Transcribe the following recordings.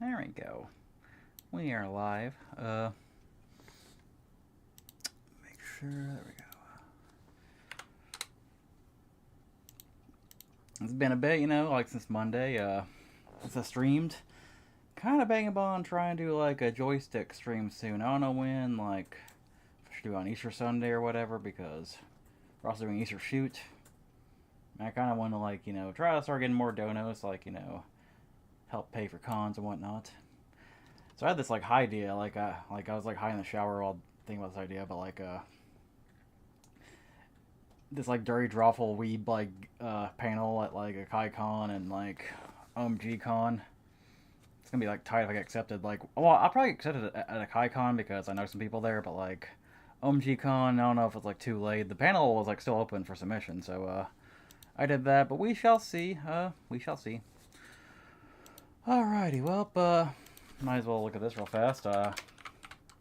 There we go. We are live. Make sure. There we go. It's been a bit, like since Monday. Since I streamed. Kind of banging on trying to do like a joystick stream soon. I don't know when, like, if I should do it on Easter Sunday or whatever, because we're also doing Easter shoot. And I kind of want to, like, try to start getting more donos, like, help pay for cons and whatnot. So I had this like high idea, like I was like high in the shower while thinking about this idea, but like this like dirty drawful weeb like panel at like a Kai Con and like OMG Con. It's gonna be like tight if I get accepted. Like, well, I'll probably accept it at a Kai Con because I know some people there, but like OMG Con, I don't know if it's like too late. The panel was like still open for submission, so I did that, but we shall see. We shall see. Alrighty, well, might as well look at this real fast. I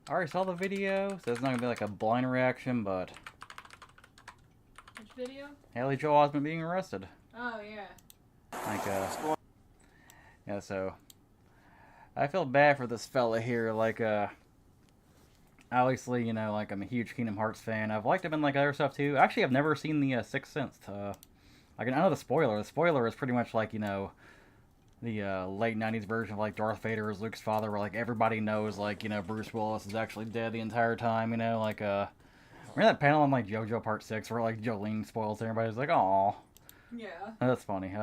already saw the video, so it's not gonna be like a blind reaction, but which video? Haley Joel Osment being arrested. Oh yeah. Like yeah, so I feel bad for this fella here. Like obviously, like I'm a huge Kingdom Hearts fan. I've liked him in like other stuff too. Actually, I've never seen the Sixth Sense. Like I know the spoiler. The spoiler is pretty much like the late 90s version of like Darth Vader as Luke's father, where like everybody knows like Bruce Willis is actually dead the entire time. Like remember that panel on like JoJo Part 6 where like Jolene spoils everybody's like, "Aw." Yeah. That's funny.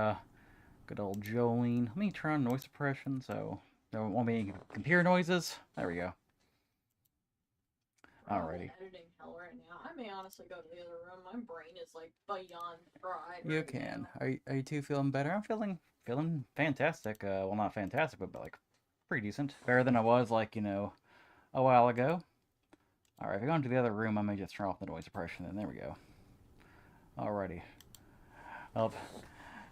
Good old Jolene. Let me turn on noise suppression so there won't be any computer noises. There we go. Alrighty. I'm editing hell right now. I may honestly go to the other room. My brain is like beyond fried. You right can. now. Are you two feeling better? I'm feeling fantastic. Well, not fantastic, but like pretty decent. Better than I was like a while ago. All right, if I go into the other room, I may just turn off the noise suppression. And there we go. Alrighty. Well,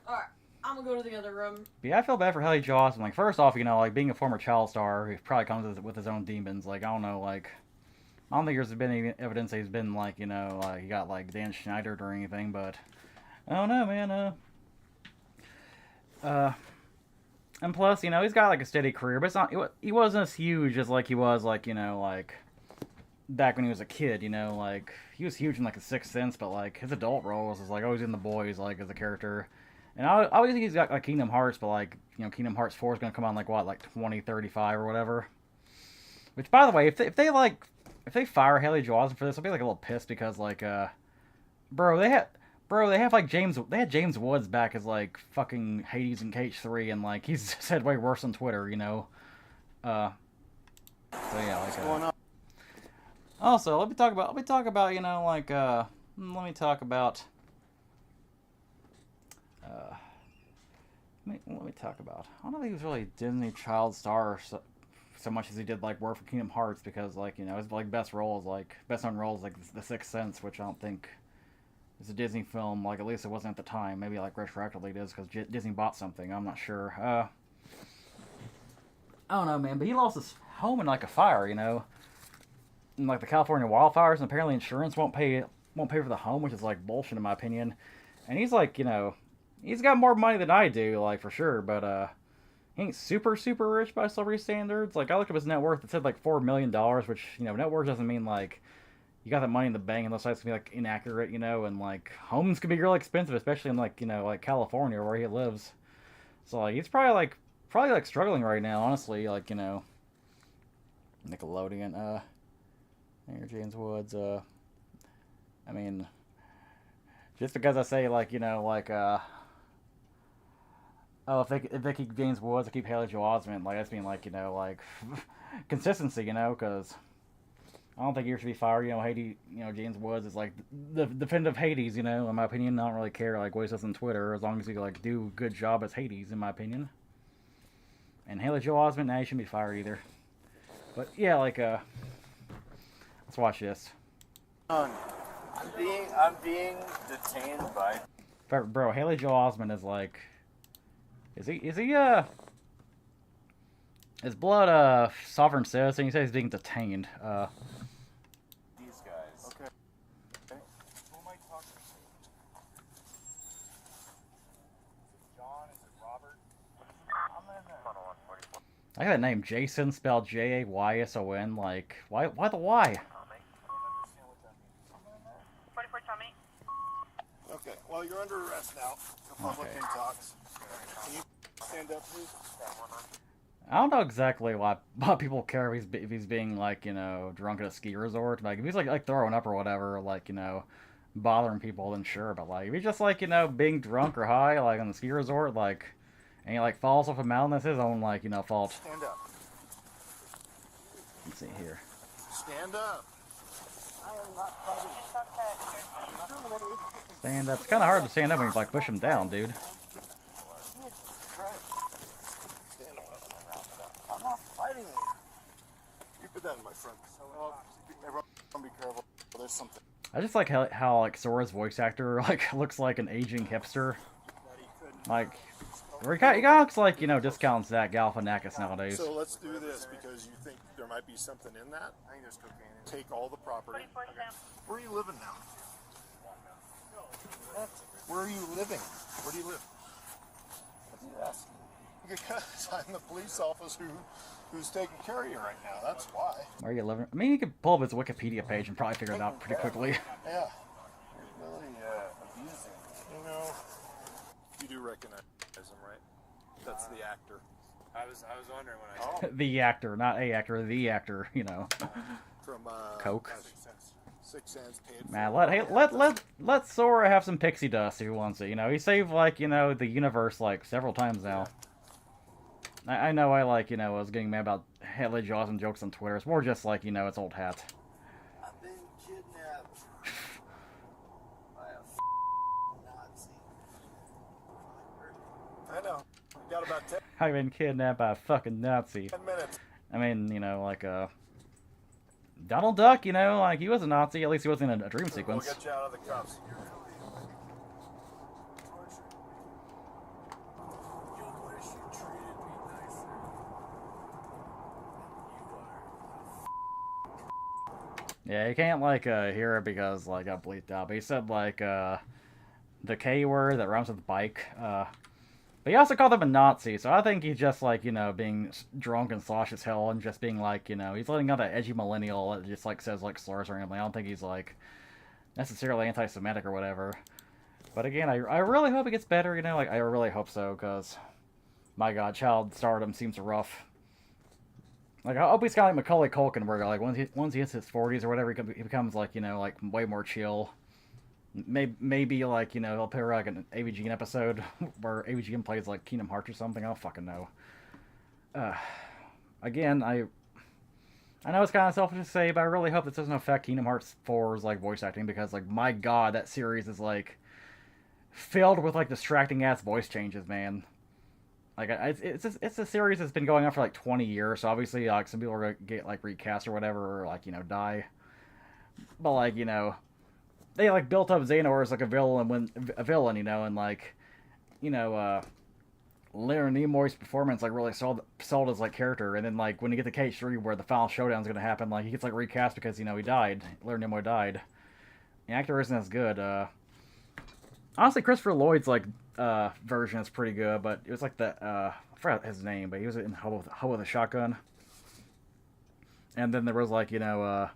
Alright, I'm gonna go to the other room. yeah, I feel bad for Haley Joel Osment. Like, first off, like being a former child star, he probably comes with his own demons. Like, I don't know, like, I don't think there's been any evidence that he's been like, like he got like Dan Schneider or anything. But I don't know, man. And plus, he's got like a steady career, but it's not. He wasn't as huge as like he was like like back when he was a kid. Like he was huge in like The Sixth Sense, but like his adult roles is like always in The Boys, like as a character. And I always think he's got like Kingdom Hearts, but like Kingdom Hearts 4 is gonna come on like what, like 2035 or whatever. Which, by the way, if they fire Haley Joel Osment for this, I'll be like a little pissed because like bro, they had James Woods back as like fucking Hades in KH3, and like he's said way worse on Twitter, So yeah, like What's going on? Also, let me talk about like let me talk about let me talk about. I don't know if he was really a Disney child star so much as he did like work for Kingdom Hearts, because like his like best known roles like The Sixth Sense, which I don't think it's a Disney film, like at least it wasn't at the time. Maybe like retroactively it is because Disney bought something. I'm not sure. I don't know, man. But he lost his home in like a fire, in like the California wildfires, and apparently insurance won't pay for the home, which is like bullshit in my opinion. And he's like, he's got more money than I do, like for sure. But he ain't super rich by celebrity standards. Like I looked up his net worth. It said like $4 million, which net worth doesn't mean like you got that money in the bank, and those sites can be like inaccurate, and like homes can be really expensive, especially in like like California where he lives. So like he's probably like struggling right now, honestly. Like Nickelodeon, there, James Woods. I mean, just because I say like oh, if they keep James Woods, I keep Haley Joel Osment, like that's being like like consistency, because I don't think he should be fired. Hades, James Woods is like the definitive Hades, in my opinion. I don't really care like what he says on Twitter, as long as he like do a good job as Hades, in my opinion. And Haley Joel Osment, nah, he shouldn't be fired either. But yeah, like let's watch this. I'm being detained by. Bro, Haley Joel Osment is like, is he is blood sovereign citizen? He says he's being detained. These guys. Okay. Who am I talking to? Is it John? Is it Robert? I'm in there. I got that name, Jason, spelled Jayson. Like, why the Y? 44 Tommy. Okay, well, you're under arrest now for public Okay. intox. Can you stand up, please? I don't know exactly why people care if he's being like, you know, drunk at a ski resort. Like if he's like throwing up or whatever, like, you know, bothering people, then sure. But like if he's just like, you know, being drunk or high like on the ski resort, like, and he like falls off a mountain, that's his own like, you know, fault. Stand up. Let's see here. Stand up. Stand up. It's kind of hard to stand up when you like push him down, dude. Stand up. I'm not fighting you. You put that in my front. Everyone be careful. There's something. I just like how like Sora's voice actor like looks like an aging hipster. Like, he kind of looks like, you know, discounts Zach Galifianakis nowadays. So let's do this because you think there might be something in that. I think there's cocaine. Take all the property. 44 Sam. Where are you living now? Where are you living? Where do you live? What do you ask? Because I'm the police officer who's taking care of you right now. That's why. Where are you living? I mean, you could pull up his Wikipedia page and probably figure it out pretty quickly. Yeah. You're really abusing. You know, you do recognize him, right? That's the actor. I was wondering when I saw The actor, not a actor, the actor, you know. From Coke. 6 cents paid. Man, let Sora have some pixie dust if he wants it. You know, he saved like, you know, the universe like several times now. I know I like, you know, I was getting mad about Headley Jaws and jokes on Twitter. It's more just like, you know, it's old hat. I've been kidnapped by a Nazi. I know. We got about 10 I've been kidnapped by a fucking Nazi. minutes. I mean, you know, like Donald Duck, you know, like he was a Nazi. At least he wasn't in a dream We'll sequence. get you out of the cuffs. You wish you treated me nicer. Yeah, you can't like hear it because like I bleeped out. But he said like the K word that rhymes with bike. But he also called him a Nazi, so I think he's just like, you know, being drunk and slosh as hell and just being like, you know, he's letting out that edgy millennial that just like says like slurs or anything. I don't think he's like necessarily anti-Semitic or whatever. But again, I really hope it gets better, you know, like I really hope so, because my God, child stardom seems rough. Like I hope he's kind of like Macaulay Culkin, where like once he hits his 40s or whatever, he becomes like, you know, like way more chill. Maybe like, you know, he'll appear like an AVGN episode where AVGN plays like Kingdom Hearts or something. I don't fucking know. Again, I know it's kind of selfish to say, but I really hope this doesn't affect Kingdom Hearts 4's like voice acting, because like my God, that series is like filled with like distracting ass voice changes, man. Like it's a series that's been going on for like 20 years, so obviously like some people are gonna get like recast or whatever, or like, you know, die. But like, you know, they like built up Xehanort as like a villain, you know, and like, you know, Leonard Nimoy's performance like really sold his like character, and then like when you get to KH3 where the final showdown's gonna happen, like he gets like recast because, you know, he died. Leonard Nimoy died. The actor isn't as good. Honestly, Christopher Lloyd's like version is pretty good, but it was like the I forgot his name, but he was in Hub with a Shotgun. And then there was like, you know,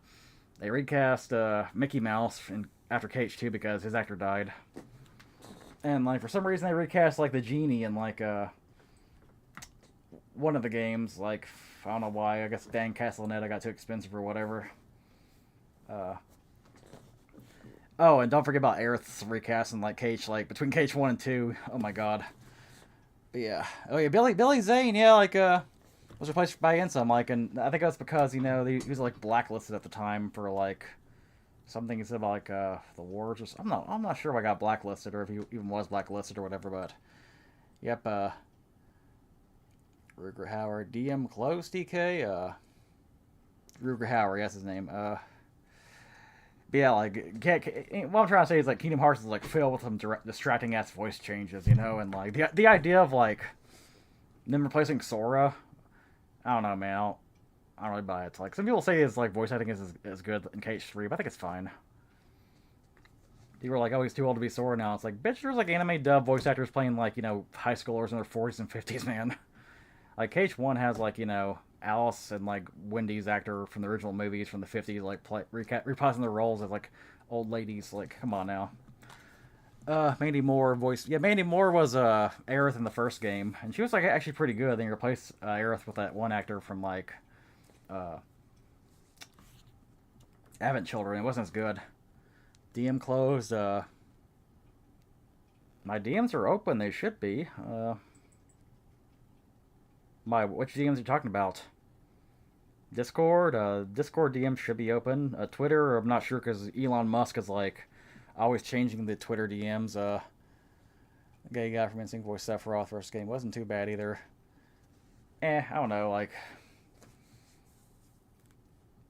they recast Mickey Mouse after KH2 because his actor died. And like for some reason they recast like the genie in like one of the games. Like I don't know why. I guess Dan Castellaneta got too expensive or whatever. Oh, and don't forget about Aerith's recasting like KH, like between KH1 and 2. Oh my God. But yeah. Oh yeah, Billy Zane, yeah, like was replaced by Ansem, like, and I think that's because, you know, he was like blacklisted at the time for like something he said about like the wars or something. I'm not sure if I got blacklisted or if he even was blacklisted or whatever, but yep, Ruger Howard, DM close, DK, Ruger Howard, that's his name. But yeah, like, what I'm trying to say is, like, Kingdom Hearts is, like, filled with some distracting-ass voice changes, you know? And, like, the idea of, like, them replacing Sora, I don't know, man. I don't really buy it. Like, some people say his, like, voice acting is good in KH3, but I think it's fine. People were like, oh, he's too old to be Sora now. It's like, bitch, there's, like, anime dub voice actors playing, like, you know, high schoolers in their 40s and 50s, man. Like KH1 has like Alice and like Wendy's actor from the original movies from the 50s like reprising their roles as like old ladies. Like come on now. Mandy Moore voiced. Yeah, Mandy Moore was Aerith in the first game, and she was like actually pretty good. Then you replaced Aerith with that one actor from like Advent Children. It wasn't as good. DM closed. My DMs are open. They should be. Which DMs are you talking about? Discord. Discord DMs should be open. Twitter, I'm not sure because Elon Musk is like always changing the Twitter DMs. Gay guy from Instinct voice Sephiroth first game wasn't too bad either. I don't know. Like,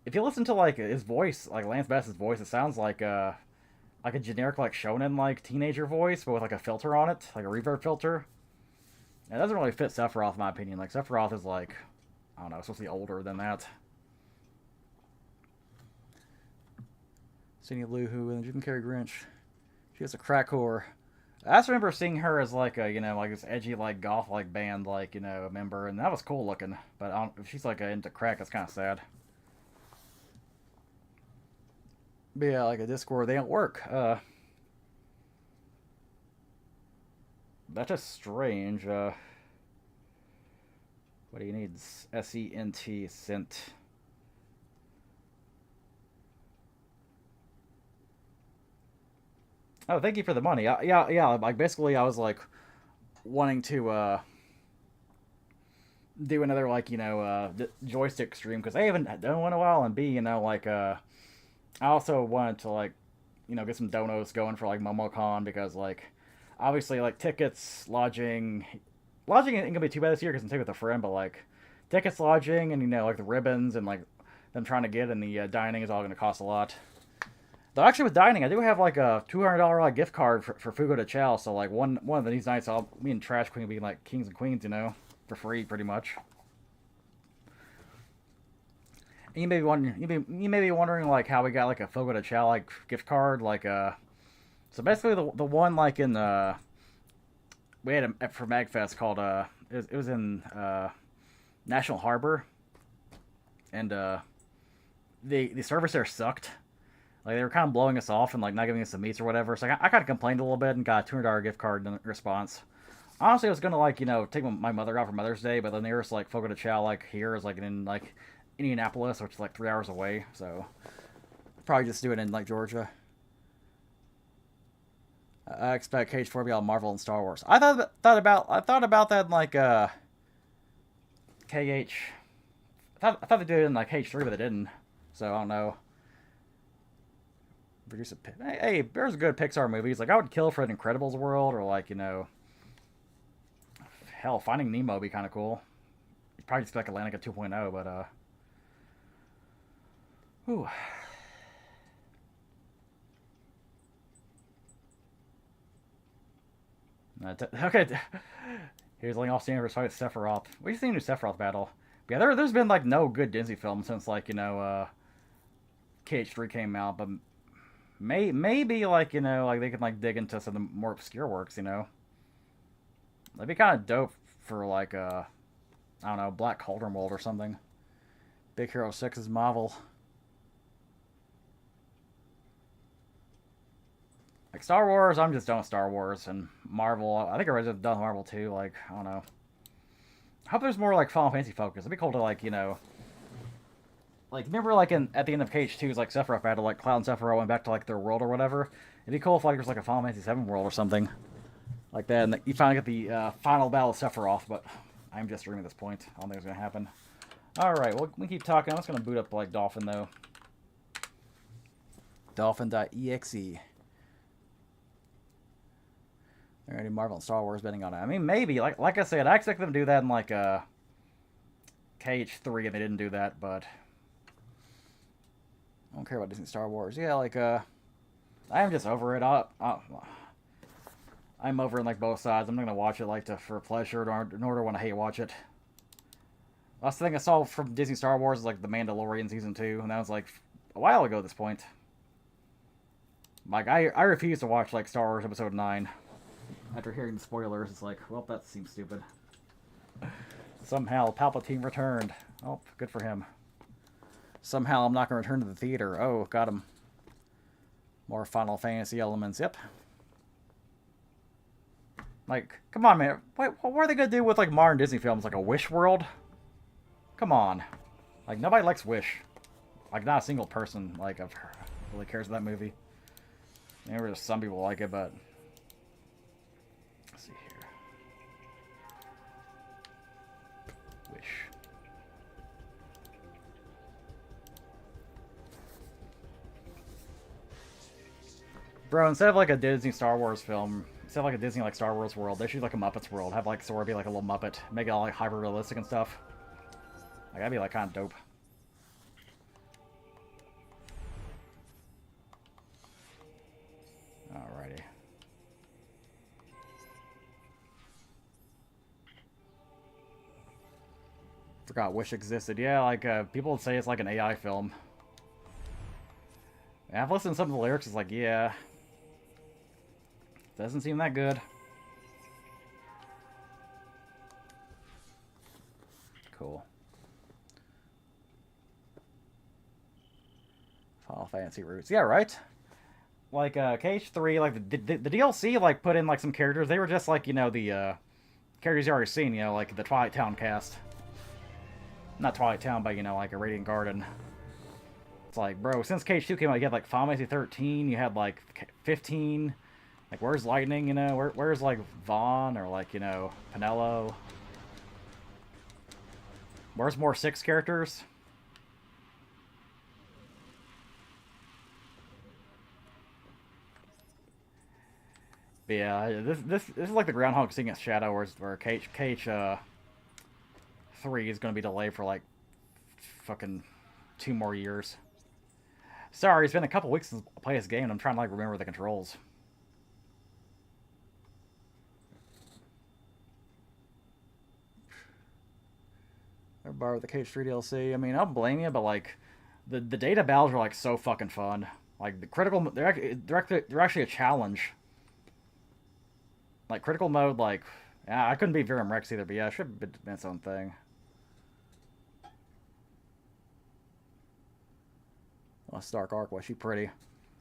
if you listen to like his voice, like Lance Bass's voice, it sounds like a generic like shonen like teenager voice, but with like a filter on it, like a reverb filter. It doesn't really fit Sephiroth, in my opinion. Like Sephiroth is like, I don't know, supposed to be older than that. Cindy Lou Who and Jim Carrey Grinch. She has a crack whore. I just remember seeing her as like a like this edgy like goth like band like member, and that was cool looking. But if she's like into crack, that's kind of sad. But yeah, like a Discord, they don't work. That's just strange. What do you need? SENT sent. Oh, thank you for the money. Yeah. Like basically, I was like wanting to do another like joystick stream because I haven't done one in a while, and B I also wanted to like get some donos going for like MomoCon because like obviously like tickets, lodging ain't gonna be too bad this year because I'm taking with a friend, but like tickets, lodging, and like the ribbons and like them trying to get and the dining is all gonna cost a lot. Though actually with dining, I do have like a $200 like gift card for Fugo de Chao. So like one of these nights, me and Trash Queen will be like kings and queens, for free pretty much. And you may be wondering like how we got like a Fugo de Chao like gift card like So basically the one like in we had a for Magfest called it was in National Harbor, and the service there sucked. Like, they were kind of blowing us off and, like, not giving us the meats or whatever. So I kind of complained a little bit and got a $200 gift card in response. Honestly, I was going to, like, take my mother out for Mother's Day, but the nearest, like, Fogo de Chao, like, here is, like, in, like, Indianapolis, which is, like, 3 hours away. So, probably just do it in, like, Georgia. I expect KH4 to be all Marvel and Star Wars. I thought about that in, like, KH. I thought they did it in, like, H3, but they didn't. So, I don't know. Produce hey, there's good Pixar movies. Like, I would kill for an Incredibles world, or like, hell, Finding Nemo would be kind of cool. You'd probably just be like Atlantica 2.0, but whew. Okay, here's Ling Off Standard fight with Sephiroth. What do you think of Sephiroth battle? But yeah, there's been like no good Disney film since like KH3 came out, but maybe like like they could like dig into some of the more obscure works, that'd be kind of dope for like I don't know, Black Cauldron World or something. Big Hero 6 is Marvel. Like Star Wars, I'm just done with Star Wars, and Marvel. I think I was done with Marvel too. Like, I don't know. I hope there's more like Final Fantasy focus. It'd be cool to like like, remember, like, at the end of KH2's, like, Sephiroth battle, like, Cloud and Sephiroth went back to, like, their world or whatever. It'd be cool if, like, there's, like, a Final Fantasy 7 world or something. Like that, and you finally get the final battle of Sephiroth, but I'm just dreaming at this point. I don't think it's going to happen. Alright, well, we keep talking. I'm just going to boot up, like, Dolphin, though. Dolphin.exe. They're going to do Marvel and Star Wars betting on it. I mean, maybe. Like I said, I expect them to do that in, like, KH3, and they didn't do that, but I don't care about Disney Star Wars. Yeah, like, I am just over it. I'm over in, like, both sides. I'm not going to watch it, like, for pleasure, nor do I want to hate watch it. Last thing I saw from Disney Star Wars is, like, The Mandalorian Season 2, and that was, like, a while ago at this point. Like, I refuse to watch, like, Star Wars Episode 9. After hearing the spoilers, it's like, well, that seems stupid. Somehow Palpatine returned. Oh, good for him. Somehow I'm not going to return to the theater. Oh, got him. More Final Fantasy elements. Yep. Like, come on, man. What are they going to do with, like, modern Disney films? Like a Wish world? Come on. Like, nobody likes Wish. Like, not a single person, like, really cares about that movie. Maybe just some people like it, but... Let's see here. Wish. Bro, instead of, like, a Disney Star Wars film... Instead of, like, a Disney, like, Star Wars world, they should do, like, a Muppets world. Have, like, Sora be, like, a little Muppet. Make it all, like, hyper-realistic and stuff. Like, that'd be, like, kind of dope. Alrighty. Forgot Wish existed. Yeah, like, people would say it's like an AI film. And I've listened to some of the lyrics, it's like, yeah. Doesn't seem that good. Cool. Final Fantasy roots. Yeah, right? Like, KH3, like, the DLC, like, put in, like, some characters. They were just, like, you know, the, characters you already seen, you know, like, the Twilight Town cast. Not Twilight Town, but, you know, like, a Radiant Garden. It's like, bro, since KH2 came out, you had, like, Final Fantasy 13, you had, like, 15. Like, where's Lightning, you know? Where's, like, Vaughn, or, like, you know, Pinello? Where's more 6 characters? But yeah, this is like the Groundhog seeing its shadow, where KH 3 is going to be delayed for like fucking 2 more years. Sorry, it's been a couple weeks since I played this game, and I'm trying to like remember the controls. I borrowed the KH3 DLC. I mean, I don't blame you, but like the data battles are like so fucking fun. Like the critical, they're actually a challenge. Like, critical mode, like... Yeah, I couldn't beat Virum Rex either, but yeah, it should have been its own thing. Oh, Dark Aqua, was she pretty?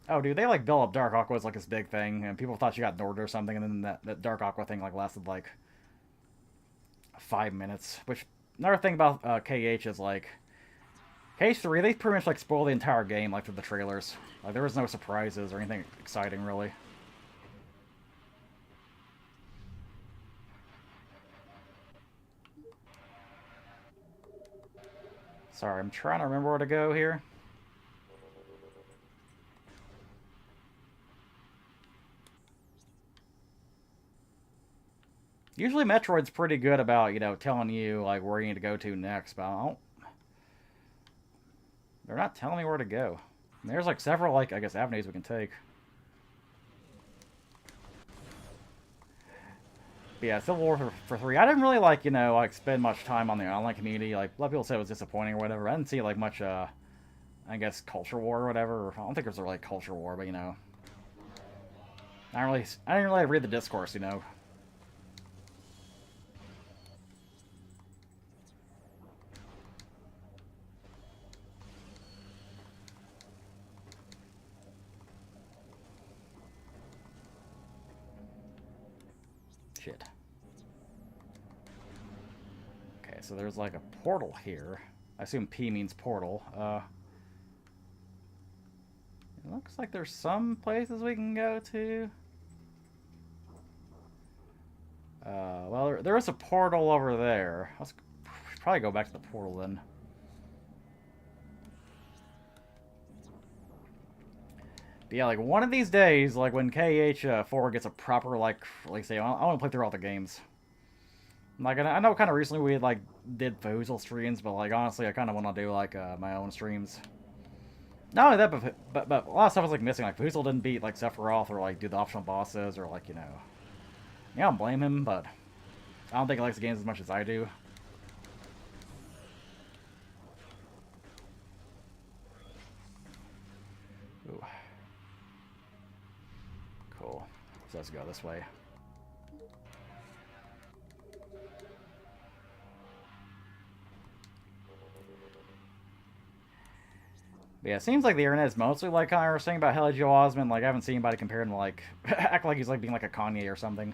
Oh, dude, they, like, built up Dark Aqua as, like, this big thing, and people thought she got ignored or something, and then that Dark Aqua thing, like, lasted, like... 5 minutes. Which, another thing about KH is, like... KH3, they pretty much, like, spoiled the entire game, like, through the trailers. Like, there was no surprises or anything exciting, really. Sorry, I'm trying to remember where to go here. Usually Metroid's pretty good about, you know, telling you, like, where you need to go to next, but I don't... They're not telling me where to go. And there's, like, several, like, I guess, avenues we can take. But yeah, Civil War for 3. I didn't really, like, you know, like, spend much time on the online community. Like, a lot of people said it was disappointing or whatever. I didn't see, like, much, I guess, culture war or whatever. I don't think there's a really culture war, but, you know. I didn't really read the discourse, you know. Shit. Okay, so there's like a portal here. I assume P means portal. It looks like there's some places we can go to. Well, there is a portal over there. Let's probably go back to the portal then. But yeah, like, one of these days, like, when KH4 gets a proper, like say, I want to play through all the games. Like, I know kind of recently we, like, did Foozle streams, but, like, honestly, I kind of want to do, like, my own streams. Not only that, but a lot of stuff was, like, missing. Like, Foozle didn't beat, like, Sephiroth or, like, do the optional bosses or, like, you know. Yeah, I don't blame him, but I don't think he likes the games as much as I do. Ooh. Cool. So let's go this way. But yeah, it seems like the internet is mostly like kind of saying about Hella Joe Osment. Like, I haven't seen anybody compare him to, like, act like he's, like, being like a Kanye or something.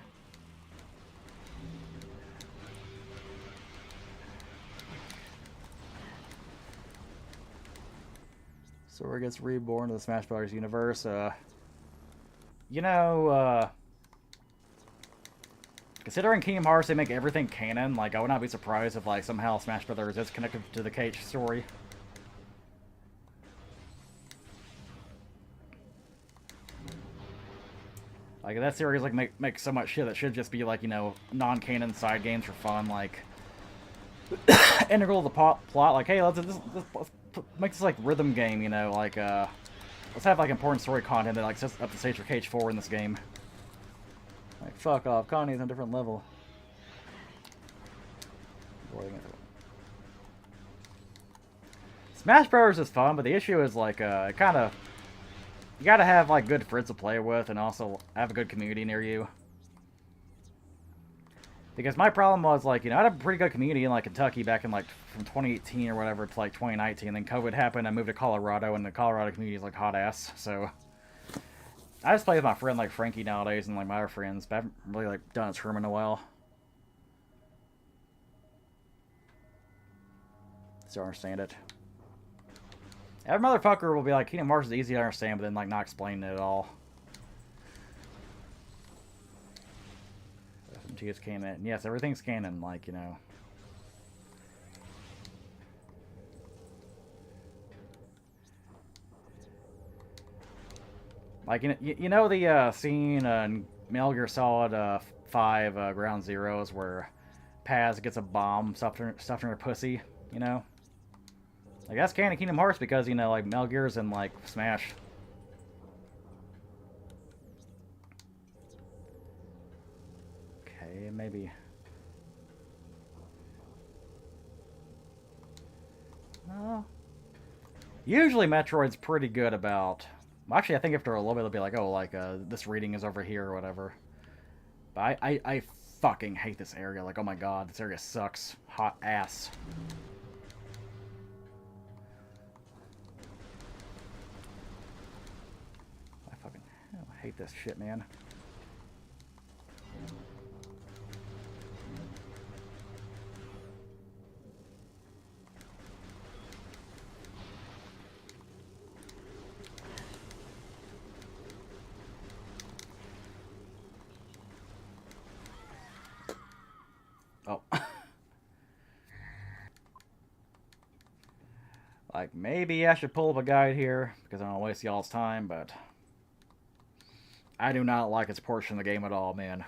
Sora gets reborn to the Smash Bros. Universe. You know, considering Kingdom Hearts, they make everything canon. Like, I would not be surprised if, like, somehow Smash Bros. Is connected to the Cage story. Like, that series, like, make so much shit that should just be, like, you know, non-canon side games for fun, like, integral to the plot. Like, hey, let's make this, like, rhythm game, you know, like, let's have, like, important story content that, like, sets up the stage for Cage 4 in this game. Like, fuck off, Connie's on a different level. Smash Bros. Is fun, but the issue is, like, it kind of... You gotta have, like, good friends to play with and also have a good community near you. Because my problem was, like, you know, I had a pretty good community in, like, Kentucky back in, like, from 2018 or whatever to, like, 2019. Then COVID happened, I moved to Colorado, and the Colorado community is, like, hot ass. So, I just play with my friend, like, Frankie nowadays and, like, my other friends. But I haven't really, like, done a tournament in a while. Still understand it. Every motherfucker will be like, Kingdom Hearts is easy to understand, but then, like, not explaining it at all. SMT is canon. Yes, everything's canon, like, you know. Like, you know the scene in Metal Gear Solid 5 Ground Zeroes where Paz gets a bomb stuffed in her pussy, you know? Like, that's canon Kingdom Hearts because, you know, like, Metal Gear's and, like, Smash. Okay, maybe... Usually Metroid's pretty good about... Well, actually, I think after a little bit, they'll be like, oh, like, this reading is over here or whatever. But I fucking hate this area. Like, oh my god, this area sucks. Hot ass. I hate this shit, man. Oh. Like, maybe I should pull up a guide here, because I don't want to waste y'all's time, but... I do not like its portion of the game at all, man.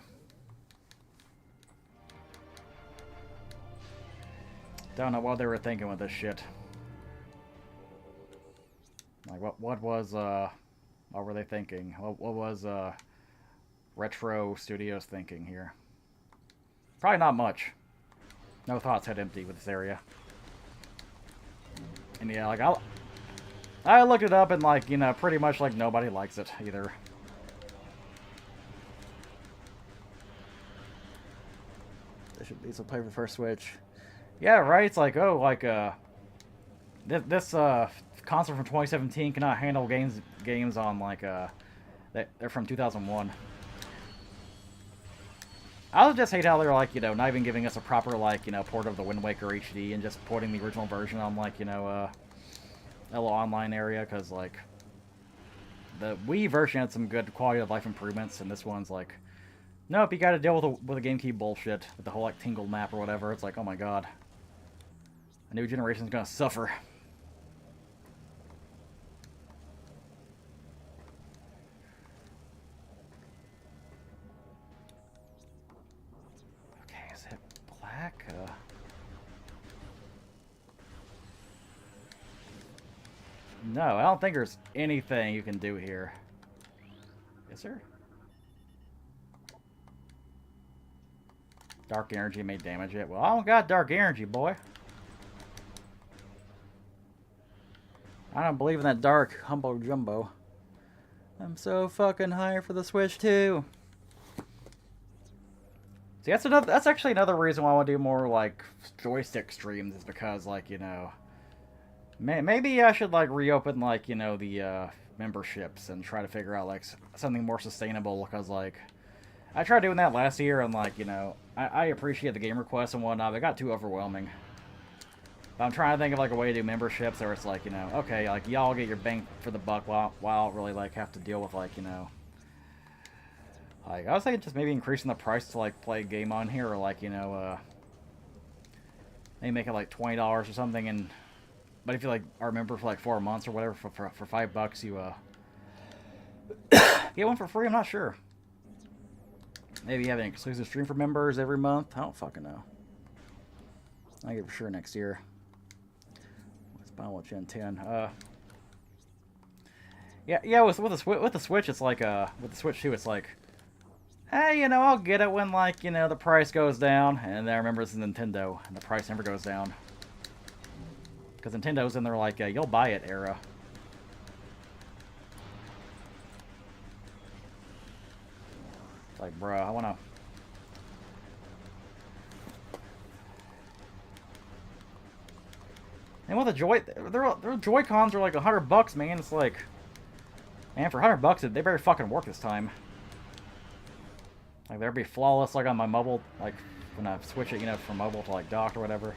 Don't know what they were thinking with this shit. Like, what were they thinking? What was, Retro Studios thinking here? Probably not much. No thoughts head empty with this area. And yeah, like, I looked it up and, like, you know, pretty much, like, nobody likes it either. These will play for the first Switch. Yeah, right? It's like, oh, like, this console from 2017 cannot handle games on, like, they're from 2001. I just hate how they're, like, you know, not even giving us a proper, like, you know, port of the Wind Waker HD and just porting the original version on, like, you know, a little online area, because, like, the Wii version had some good quality of life improvements, and this one's, like, nope, you gotta deal with the GameCube bullshit, with the whole, like, Tingle map or whatever. It's like, oh my god. A new generation's gonna suffer. Okay, is it black? No, I don't think there's anything you can do here. Is there? Dark energy may damage it. Well, I don't got dark energy, boy. I don't believe in that dark humbo jumbo. I'm so fucking high for the Switch too. See, that's actually another reason why I want to do more, like, joystick streams, is because, like, you know, Maybe I should like reopen like the memberships and try to figure out like something more sustainable because like I tried doing that last year and like I appreciate the game requests and whatnot, but it got too overwhelming. But I'm trying to think of like a way to do memberships where it's like okay, like y'all get your bang for the buck while I don't really like have to deal with like like I was thinking just maybe increasing the price to like play a game on here or like maybe make it like $20 or something and. But if you like are a member for like 4 months or whatever for $5, you get one for free. I'm not sure. Maybe you have an exclusive stream for members every month. I don't fucking know. I'll get for sure next year. Let's buy one Gen 10. Yeah. With the Switch, it's like with the Switch 2, it's like, hey, I'll get it when like the price goes down. And I remember this is Nintendo, and the price never goes down. Because Nintendo's in their, like, you'll buy it era. It's like, bruh, I wanna... And with the their Joy-Cons are like $100, man. It's like... Man, for $100, they better fucking work this time. Like, they'll be flawless, like, on my mobile, like, when I switch it, from mobile to, like, docked or whatever.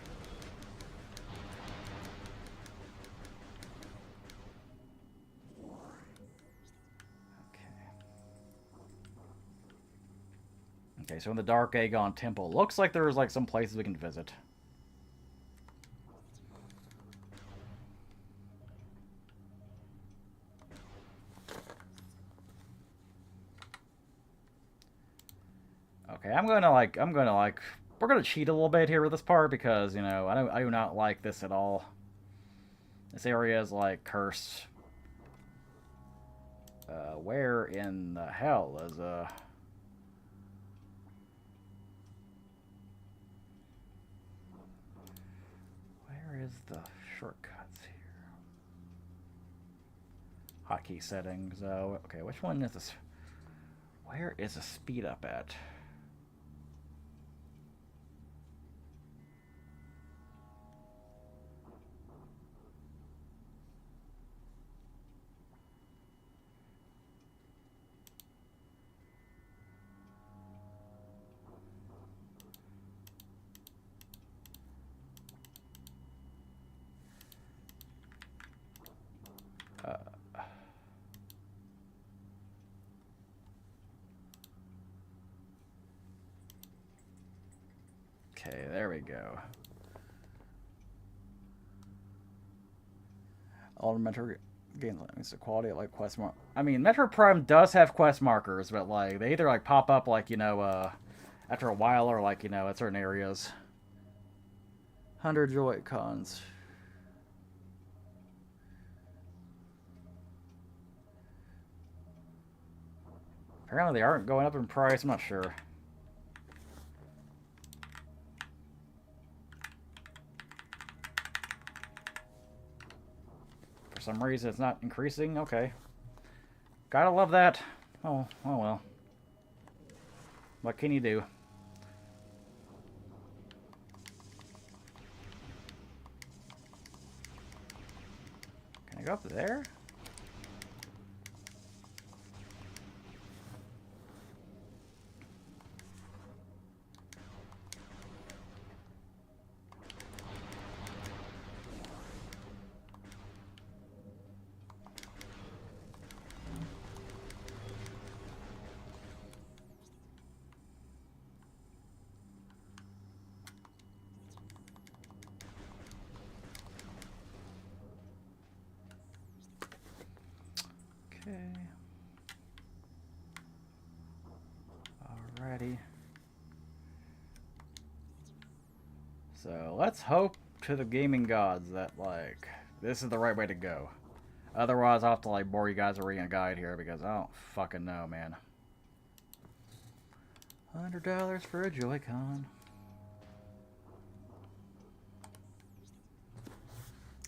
Okay, so in the Dark Aegon Temple, looks like there's like some places we can visit. Okay, we're gonna cheat a little bit here with this part because I do not like this at all. This area is like cursed. Where in the hell is Where is the shortcuts here? Hotkey settings. Okay, which one is this? Where is the speed up at? Okay, there we go. All Metroid games, it's the quality of like quest mark. I mean, Metroid Prime does have quest markers, but like they either like pop up like after a while or like at certain areas. 100 Joy-Cons. Apparently they aren't going up in price. I'm not sure. For some reason it's not increasing. Okay. Gotta love that. Oh well. What can you do? Can I go up there? Alrighty. So let's hope to the gaming gods that like this is the right way to go. Otherwise I'll have to like bore you guys with reading a guide here because I don't fucking know, man. $100 for a Joy-Con.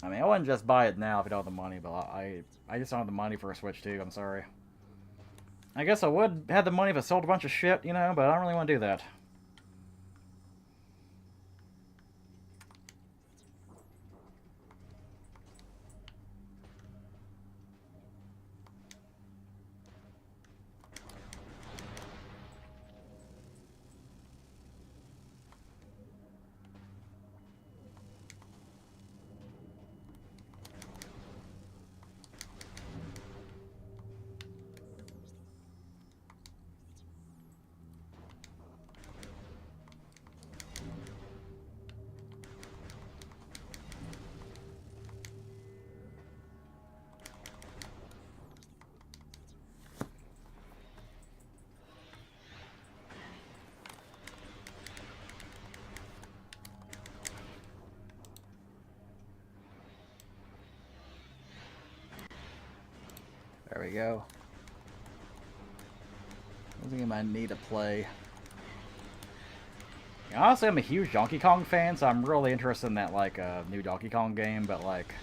I mean, I wouldn't just buy it now if I don't have the money, but I just don't have the money for a Switch 2, I'm sorry. I guess I would have the money if I sold a bunch of shit, but I don't really want to do that. There we go. What's a game I need to play? Honestly, I'm a huge Donkey Kong fan, so I'm really interested in that, like, new Donkey Kong game, but, like,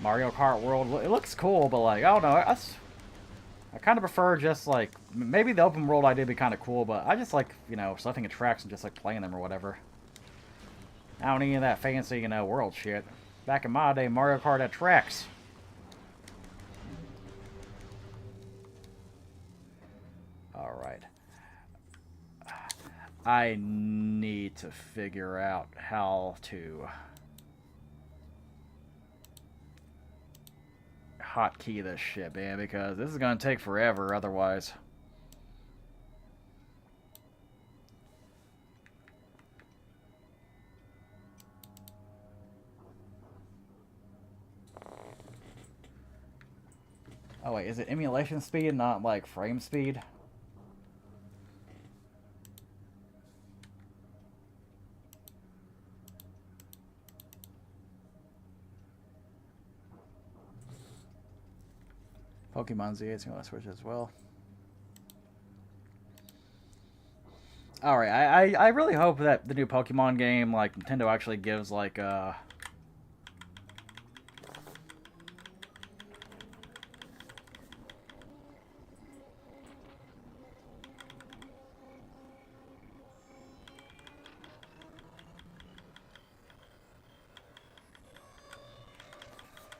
Mario Kart World, it looks cool, but, like, I don't know, I kind of prefer just, like, maybe the open world idea would be kind of cool, but I just like, you know, selecting tracks and just, like, playing them or whatever. I don't need any of that fancy, you know, world shit. Back in my day, Mario Kart had tracks. Alright. I need to figure out how to hotkey this shit, man, because this is going to take forever otherwise. Oh wait, is it emulation speed, not like frame speed? Pokemon Z is going to switch as well. Alright, I really hope that the new Pokemon game, like, Nintendo actually gives, like,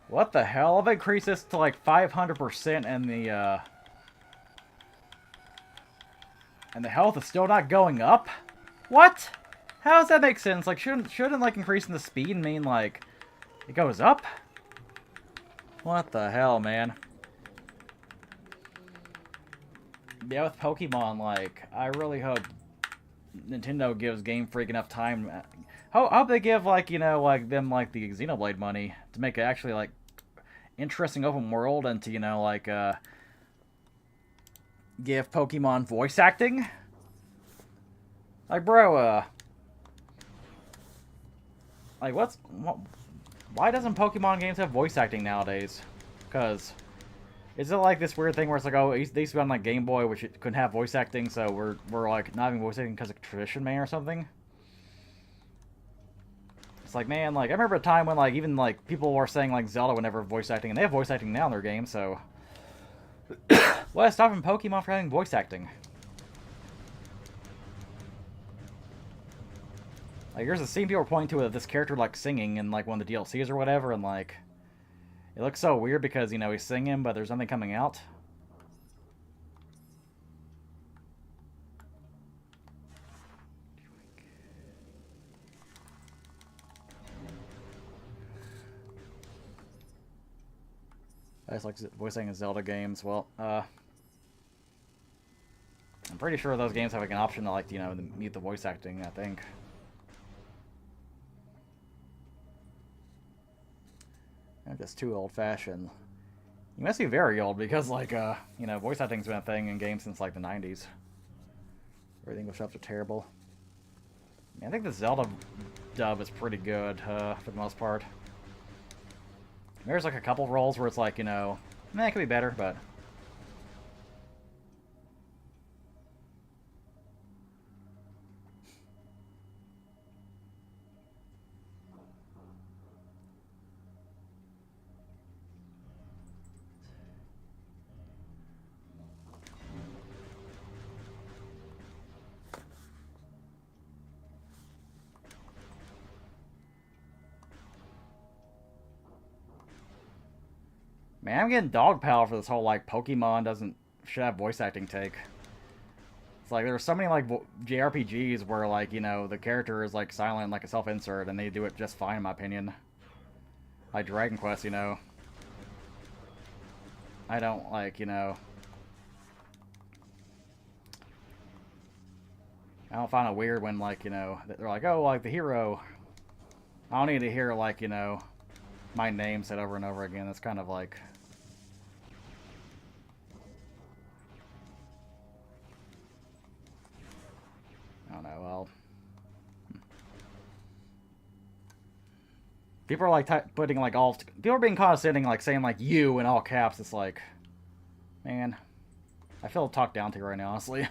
what the hell? I've increased this to like 500% and the health is still not going up? What? How does that make sense? Like, shouldn't like increasing the speed mean like it goes up? What the hell, man? Yeah, with Pokemon, like, I really hope Nintendo gives Game Freak enough time. I hope they give, like, you know, like, them, like, the Xenoblade money to make it actually, like, interesting open world and to, you know, like, give Pokemon voice acting. Like, bro, like, why doesn't Pokemon games have voice acting nowadays? Because, is it like this weird thing where it's like, oh, they used to be on, like, Game Boy, which it couldn't have voice acting, so we're like, not having voice acting because of tradition, man, or something? It's like, man, like, I remember a time when, like, even, like, people were saying, like, Zelda would never have voice acting, and they have voice acting now in their game, so... What is stopping Pokemon from having voice acting? Like, there's a scene people were pointing to of this character, like, singing in, like, one of the DLCs or whatever, and, like... It looks so weird because, you know, he's singing, but there's nothing coming out. I just like voicing in Zelda games. Well, I'm pretty sure those games have, like, an option to, like, you know, mute the voice acting, I think. I'm just too old-fashioned. You must be very old because, like, you know, voice acting's been a thing in games since, like, the 90s. Where the English dubs are terrible. I mean, I think the Zelda dub is pretty good, for the most part. There's, like, a couple roles where it's like, you know, it could be better, but... Man, I'm getting dog pal for this whole, like, Pokemon should have voice acting take. It's like, there are so many, like, JRPGs where, like, you know, the character is, like, silent, like a self-insert, and they do it just fine, in my opinion. Like Dragon Quest, you know. I don't, like, you know... I don't find it weird when, like, you know, they're like, oh, like, the hero... I don't need to hear, like, you know, my name said over and over again. That's kind of, like... I don't know, well... People are, like, putting, like, all... People are being condescending, like, saying, like, you in all caps. It's like... Man. I feel talked down to right now, honestly.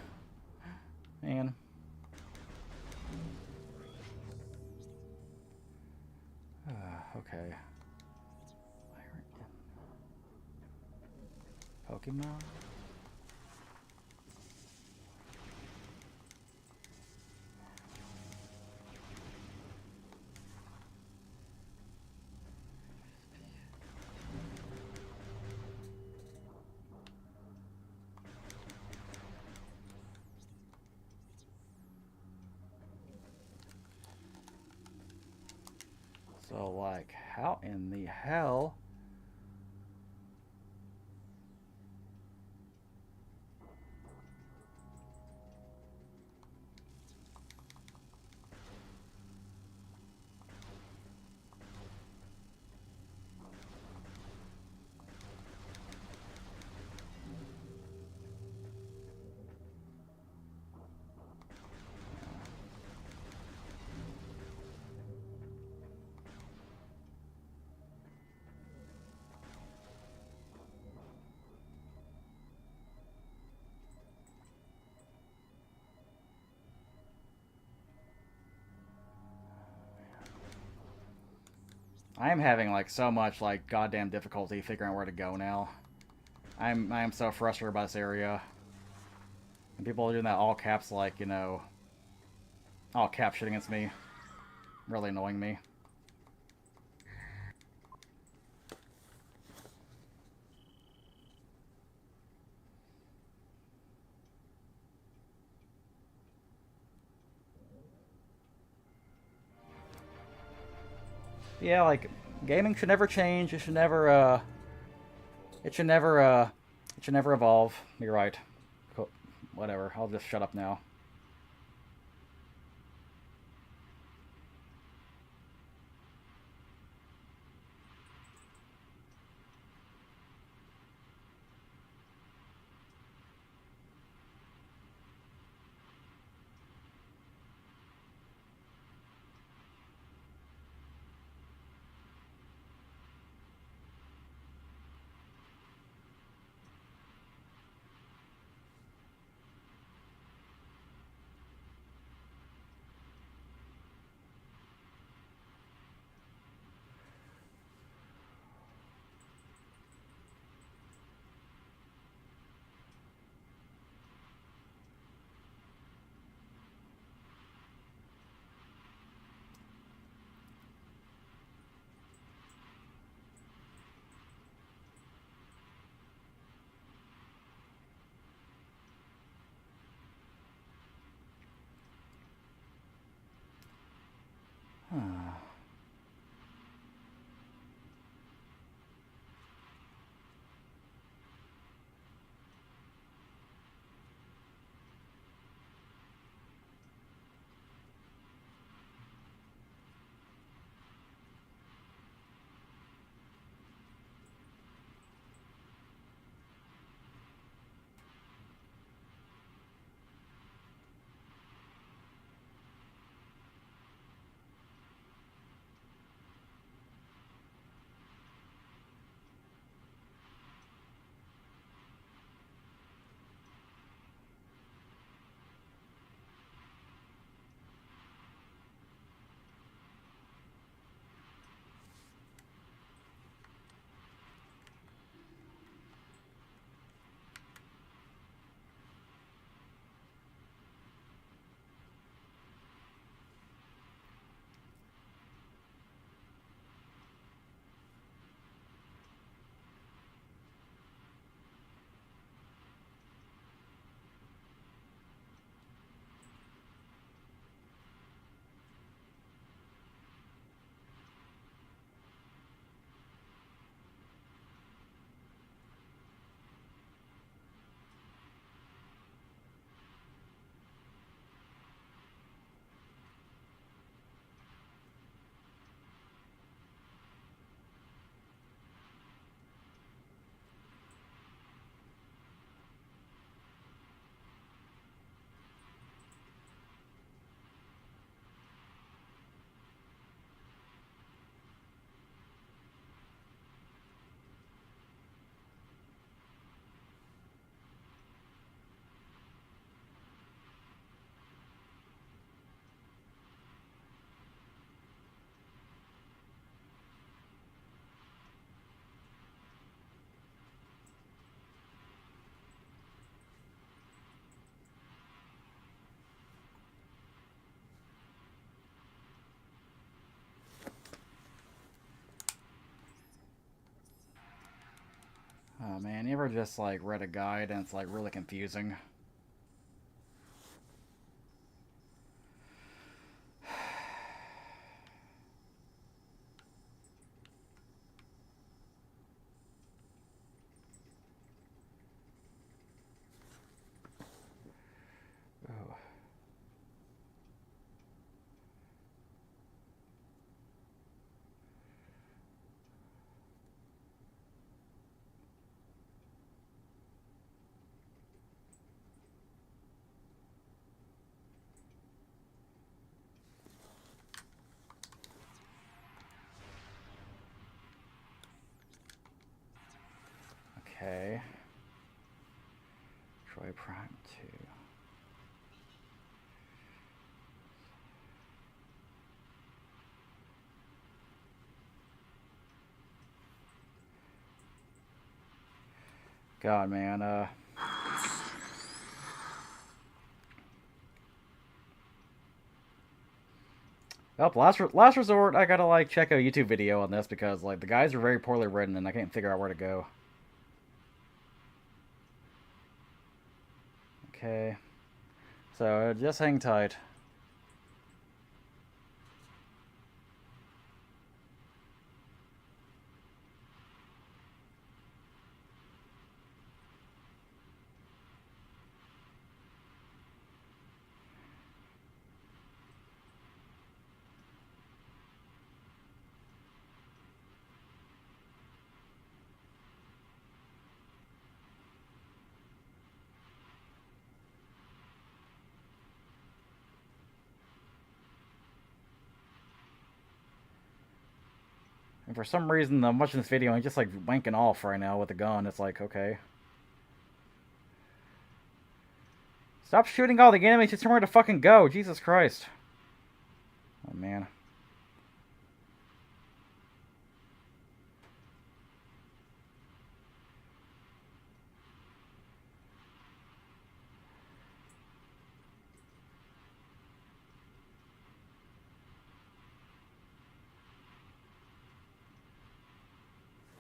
Man. Okay. Pokemon? So, like, how in the hell? I am having like so much like goddamn difficulty figuring out where to go now. I am so frustrated by this area. And people are doing that all caps like, you know, all cap shit against me. Really annoying me. Yeah, like gaming should never change. It should never it should never evolve. You're right. Cool. Whatever. I'll just shut up now. man, you ever just like read a guide and it's like really confusing? Oh. Okay. Metroid Prime 2. God, man, well, last resort, I gotta, like, check a YouTube video on this because, like, the guides are very poorly written and I can't figure out where to go. Okay. So, just hang tight. And for some reason, I'm watching this video and I'm just, like, wanking off right now with a gun. It's like, okay. Stop shooting all the enemies, just somewhere to fucking go. Jesus Christ. Oh, man.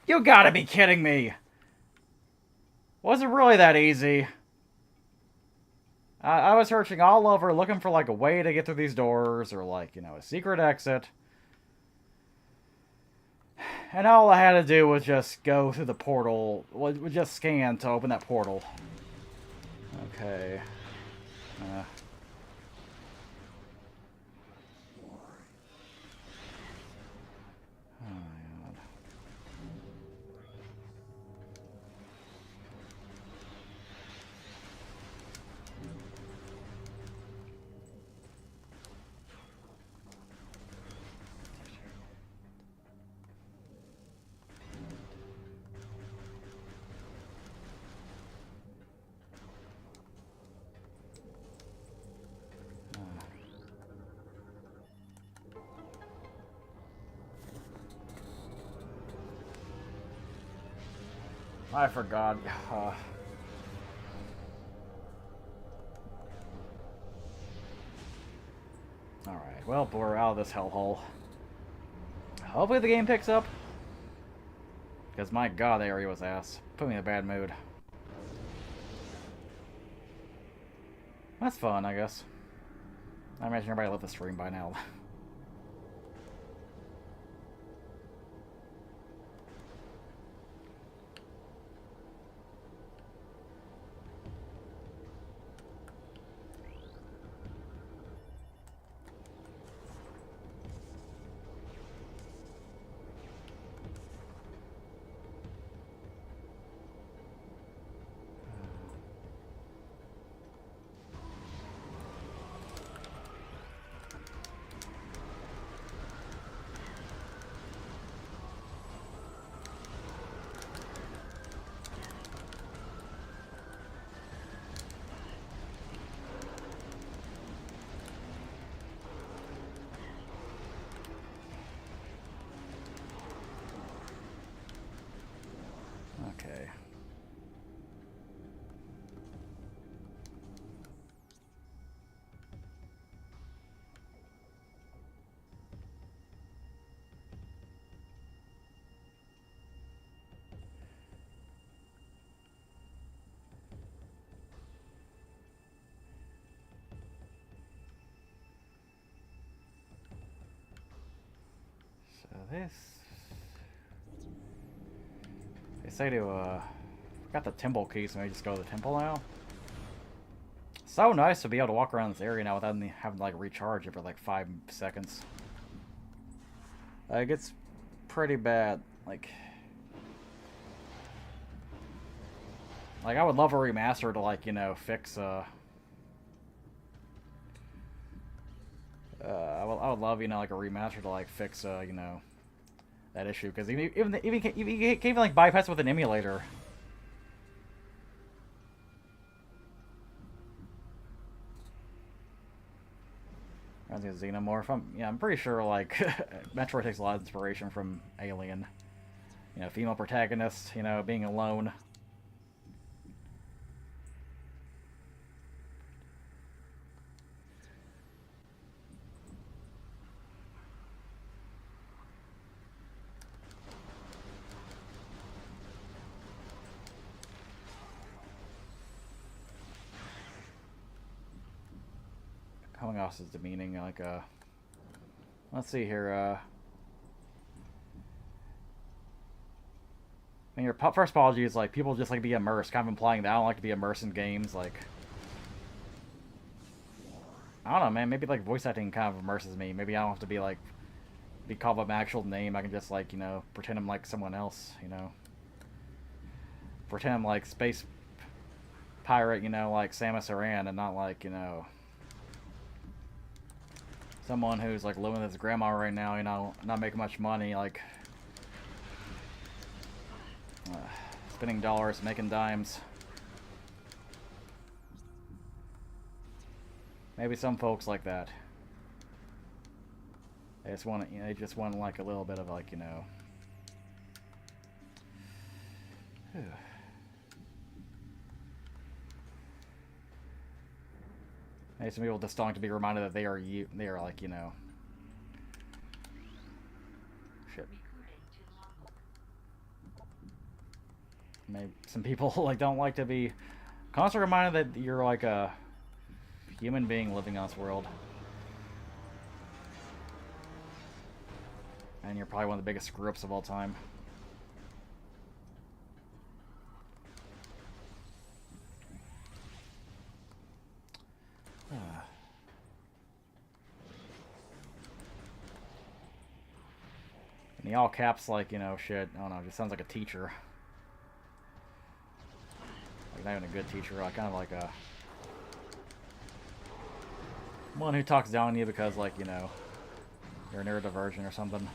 You gotta be kidding me! Was it really that easy? I was searching all over looking for, like, a way to get through these doors or, like, you know, a secret exit. And all I had to do was just go through the portal, was just scan to open that portal. Okay. Oh my god. I forgot. Alright, well, we're out of this hellhole. Hopefully the game picks up. Because my god, that area was ass. Put me in a bad mood. That's fun, I guess. I imagine everybody left the stream by now. this. They say to, got the temple key, so maybe just go to the temple now. So nice to be able to walk around this area now without having to, like, recharge it for, like, 5 seconds. Like, it's pretty bad. Like, I would love a remaster to, like, you know, fix, I would love, you know, like, a remaster to, like, fix, you know, that issue. Because you can even, like, bypass it with an emulator. I was gonna Xenomorph. I'm pretty sure, like, Metroid takes a lot of inspiration from Alien. You know, female protagonist, you know, being alone. Coming off is demeaning, like, let's see here, I mean, your first apology is, like, people just like to be immersed, kind of implying that I don't like to be immersed in games, like, I don't know, man, maybe, like, voice acting kind of immerses me, maybe I don't have to be, like, be called by my actual name, I can just, like, you know, pretend I'm, like, someone else, you know, pretend I'm, like, space pirate, you know, like, Samus Aran, and not, like, you know, someone who's, like, living with his grandma right now, you know, not making much money, like, spending dollars, making dimes. Maybe some folks like that. They just want, you know, they just want, like, a little bit of, like, you know. Maybe some people just don't like to be reminded that they are like, you know. Shit. Maybe some people, like, don't like to be constantly reminded that you're, like, a human being living on this world. And you're probably one of the biggest screw-ups of all time. And the all caps, like, you know, shit, I don't know, just sounds like a teacher. Like, not even a good teacher, like, kind of like a one who talks down on you because, like, you know, you're a neurodivergent or something.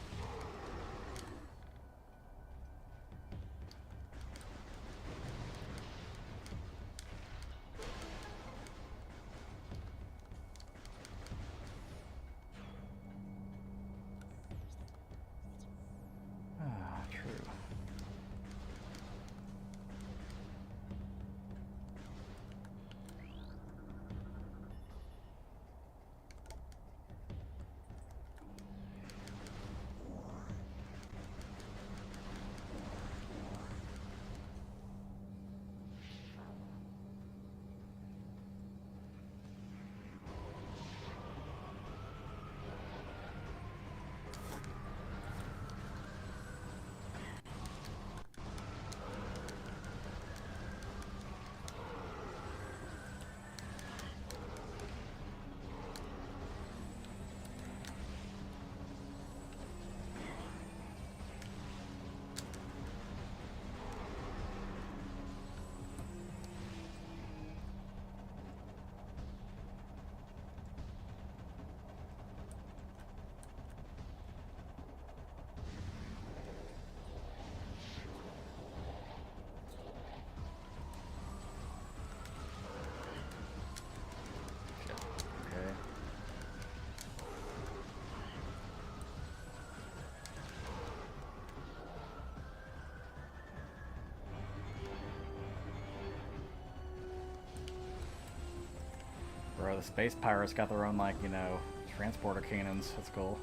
Bro, the space pirates got their own, like, you know, transporter cannons. That's cool.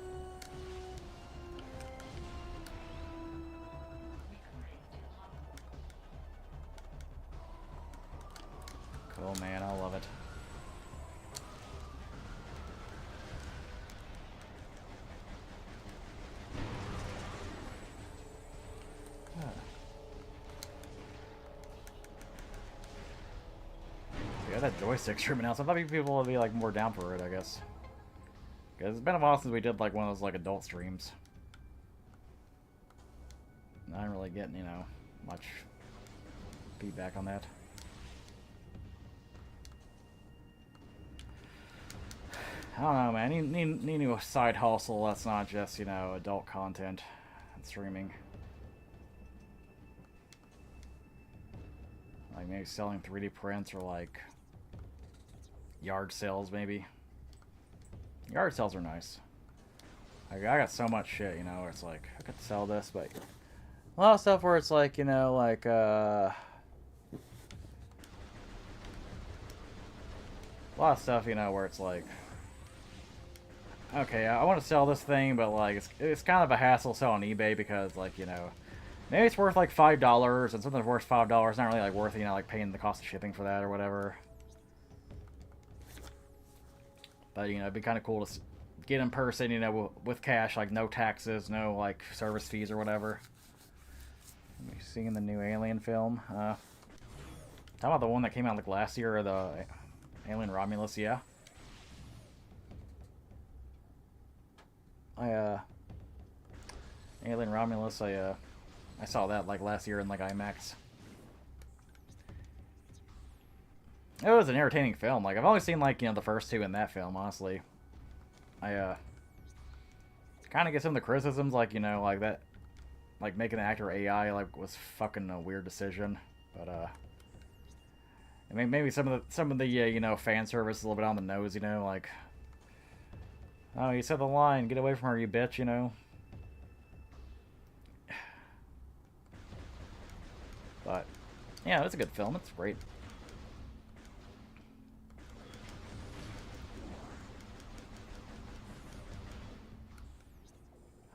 Cool, man. I love it. that joystick streaming out, so I thought people would be like more down for it, I guess. Because it's been a while since we did like one of those like adult streams. I didn't really get, you know, much feedback on that. I don't know, man. Need a side hustle that's not just, you know, adult content and streaming. Like maybe selling 3D prints or like yard sales, maybe. Yard sales are nice. Like, I got so much shit, you know, where it's like, I could sell this, but a lot of stuff where it's like, you know, like, a lot of stuff, you know, where it's like, okay, I want to sell this thing, but like, it's kind of a hassle to sell on eBay because, like, you know, maybe it's worth like $5, and something's worth $5, not really like worth, you know, like paying the cost of shipping for that or whatever. But, you know, it'd be kind of cool to get in person, you know, with cash, like no taxes, no like service fees or whatever. Let me see in the new Alien film. Talking about the one that came out like last year, or the Alien Romulus, yeah. Alien Romulus, I saw that like last year in like IMAX. It was an entertaining film. Like, I've only seen like, you know, the first two in that film, honestly. I kind of get some of the criticisms, like, you know, like that, like making the actor AI like was fucking a weird decision, but I mean, maybe some of the you know, fan service is a little bit on the nose, you know, like, oh, you said the line, get away from her, you bitch, you know. But yeah, it's a good film. It's great.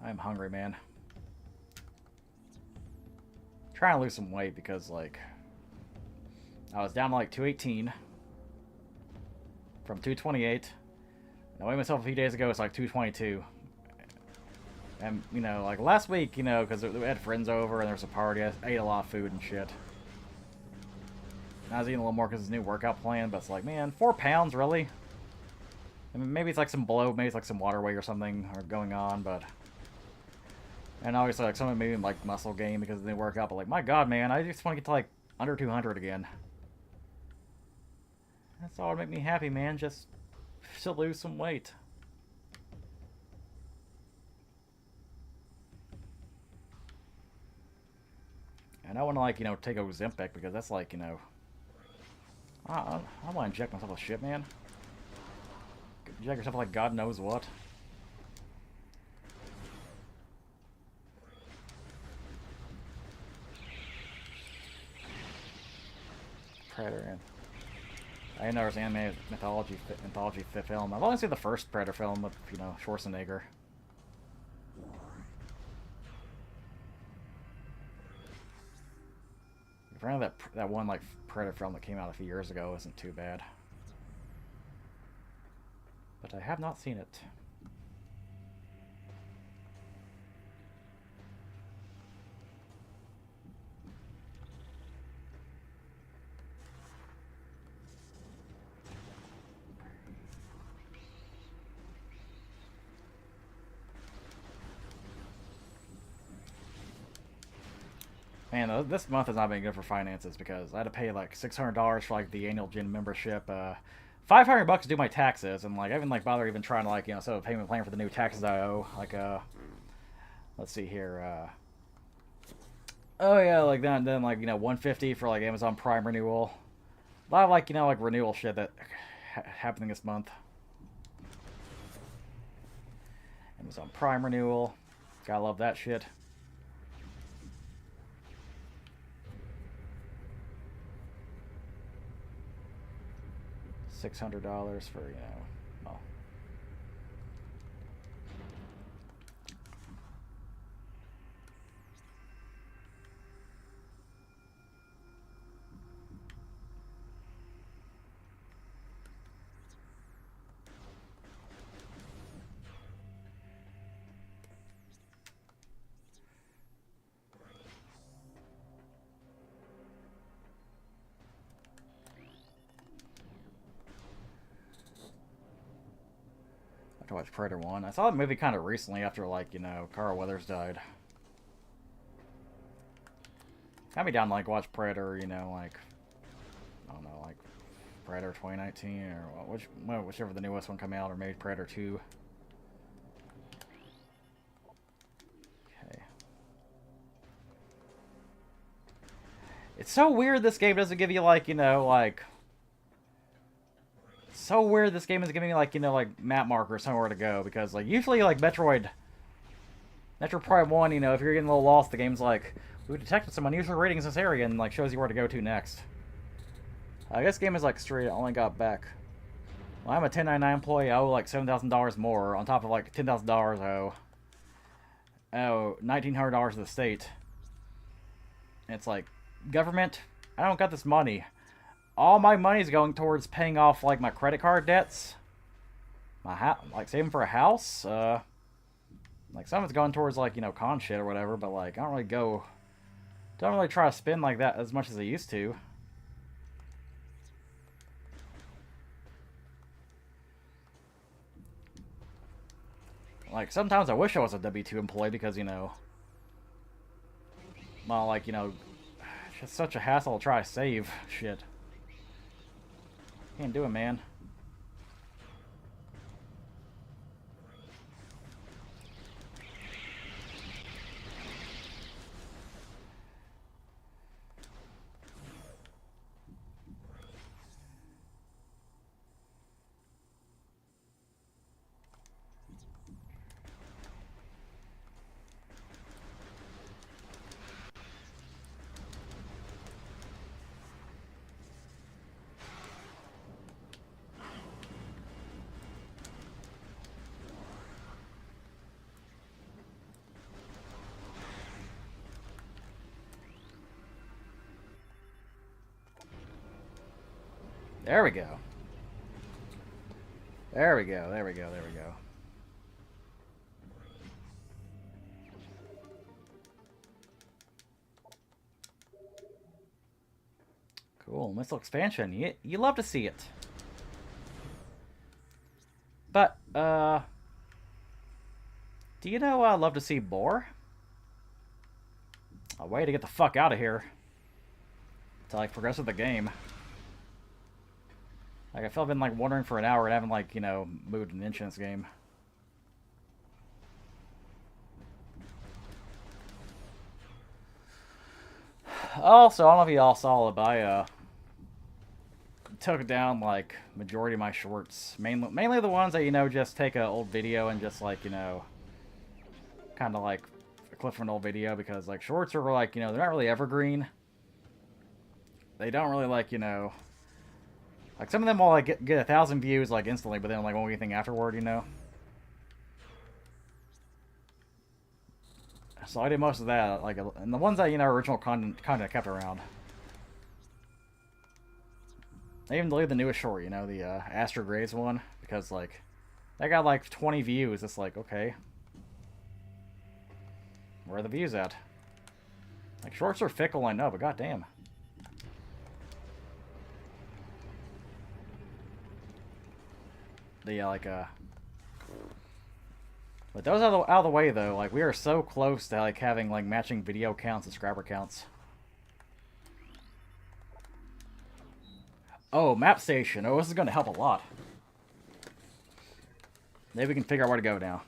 I'm hungry, man. Trying to lose some weight because, like, I was down to like 218 from 228. I weighed myself a few days ago. It's like 222. And, you know, like last week, you know, because we had friends over and there was a party, I ate a lot of food and shit. And I was eating a little more because it's a new workout plan, but it's like, man, 4 pounds, really? I mean, maybe it's like some bloat, maybe it's like some water weight or something are going on, but... And obviously, like, some of it maybe like muscle gain because of the new workout, but like, my god, man, I just want to get to like under 200 again. That's all that would make me happy, man, just to lose some weight. And I want to, like, you know, take Ozempic because that's like, you know... I want to inject myself with shit, man. Inject yourself like God knows what. Predator. I didn't know there was anime mythology film. I've only seen the first Predator film with, you know, Schwarzenegger. Apparently that one like Predator film that came out a few years ago isn't too bad. But I have not seen it. Man, this month has not been good for finances because I had to pay like $600 for like the annual gym membership, $500 to do my taxes, and like I haven't like bothered even trying to like, you know, set a payment plan for the new taxes I owe. Like let's see here, oh yeah, like then like, you know, $150 for like Amazon Prime renewal. A lot of like, you know, like renewal shit that happening this month. Amazon Prime renewal, gotta love that shit. $600 for, you know, well. To watch Predator 1. I saw that movie kind of recently after, like, you know, Carl Weathers died. Got me down to, like, watch Predator, you know, like, I don't know, like, Predator 2019 or whichever the newest one come out, or maybe Predator 2. Okay. It's so weird this game doesn't give you, like, you know, like... So weird this game is giving me, like, you know, like, map markers somewhere to go, because, like, usually, like, Metroid Prime 1, you know, if you're getting a little lost, the game's like, we detected some unusual readings in this area, and, like, shows you where to go to next. I guess game is, like, straight, I only got back. Well, I'm a 1099 employee, I owe, like, $7,000 more, on top of, like, $10,000 I owe $1,900 to the state. And it's like, government, I don't got this money. All my money's going towards paying off, like, my credit card debts. Like, saving for a house. Like, some of it's going towards, like, you know, con shit or whatever, but, like, I don't really try to spend like that as much as I used to. Like, sometimes I wish I was a W-2 employee because, you know, well, like, you know, it's just such a hassle to try to save shit. Can't do it, man. There we go. There we go, there we go, there we go. Cool, missile expansion. You love to see it. But, do you know I love to see more? A way to get the fuck out of here. To, like, progress with the game. Like, I feel I've been, like, wandering for an hour and haven't, like, you know, moved an inch in this game. Also, I don't know if you all saw it, but I, took down, like, majority of my shorts. Mainly the ones that, you know, just take an old video and just, like, you know, kind of, like, a clip from an old video, because, like, shorts are, like, you know, they're not really evergreen. They don't really, like, you know... Like, some of them will, like, get 1,000 views, like, instantly, but then, like, won't get anything afterward, you know? So I did most of that, like, and the ones that, you know, original content I kept around. I even deleted the newest short, you know, the Astro Grays one, because, like, that got, like, 20 views. It's like, okay. Where are the views at? Like, shorts are fickle, I know, but goddamn. The, like, but those out of the way, though. Like, we are so close to, like, having, like, matching video counts and subscriber counts. Oh, map station. Oh, this is going to help a lot. Maybe we can figure out where to go now.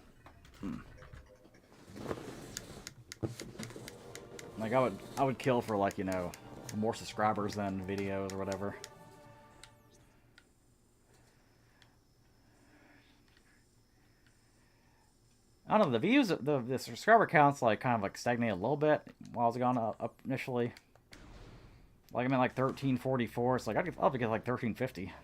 Like, I would kill for, like, you know, more subscribers than videos or whatever. I don't know, the views, the subscriber counts, like, kind of, like, stagnated a little bit while I was going up initially. Like, I'm at, like, 1344, so, like, I'll have to get, like, 1350.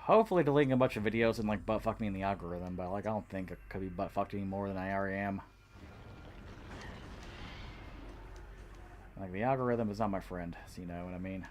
Hopefully deleting a bunch of videos and, like, butt-fuck me in the algorithm, but, like, I don't think it could be butt-fucked any more than I already am. Like, the algorithm is not my friend, so you know what I mean.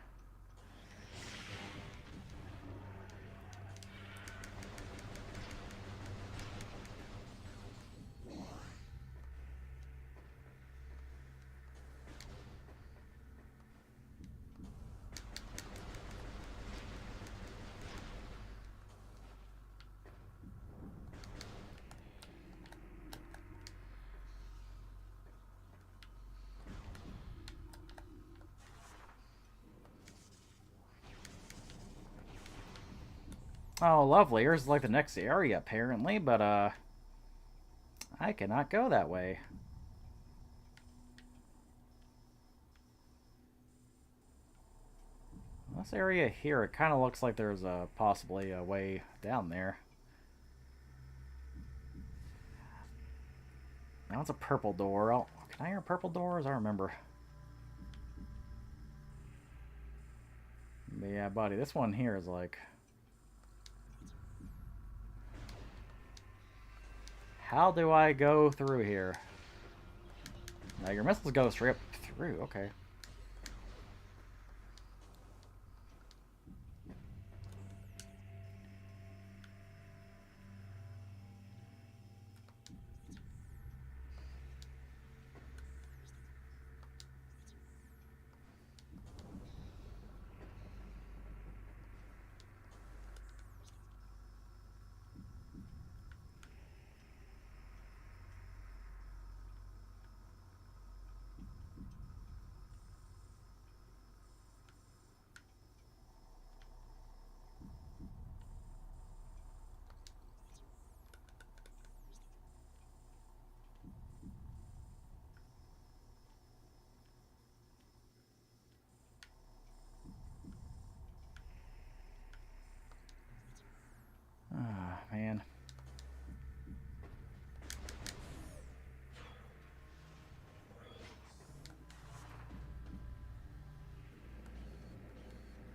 Oh, lovely. Here's like the next area, apparently, but, I cannot go that way. This area here, it kind of looks like there's possibly a way down there. Now it's a purple door. Oh, can I hear purple doors? I remember. But yeah, buddy, this one here is like... How do I go through here? Now your missiles go straight up through, okay. Ah, man.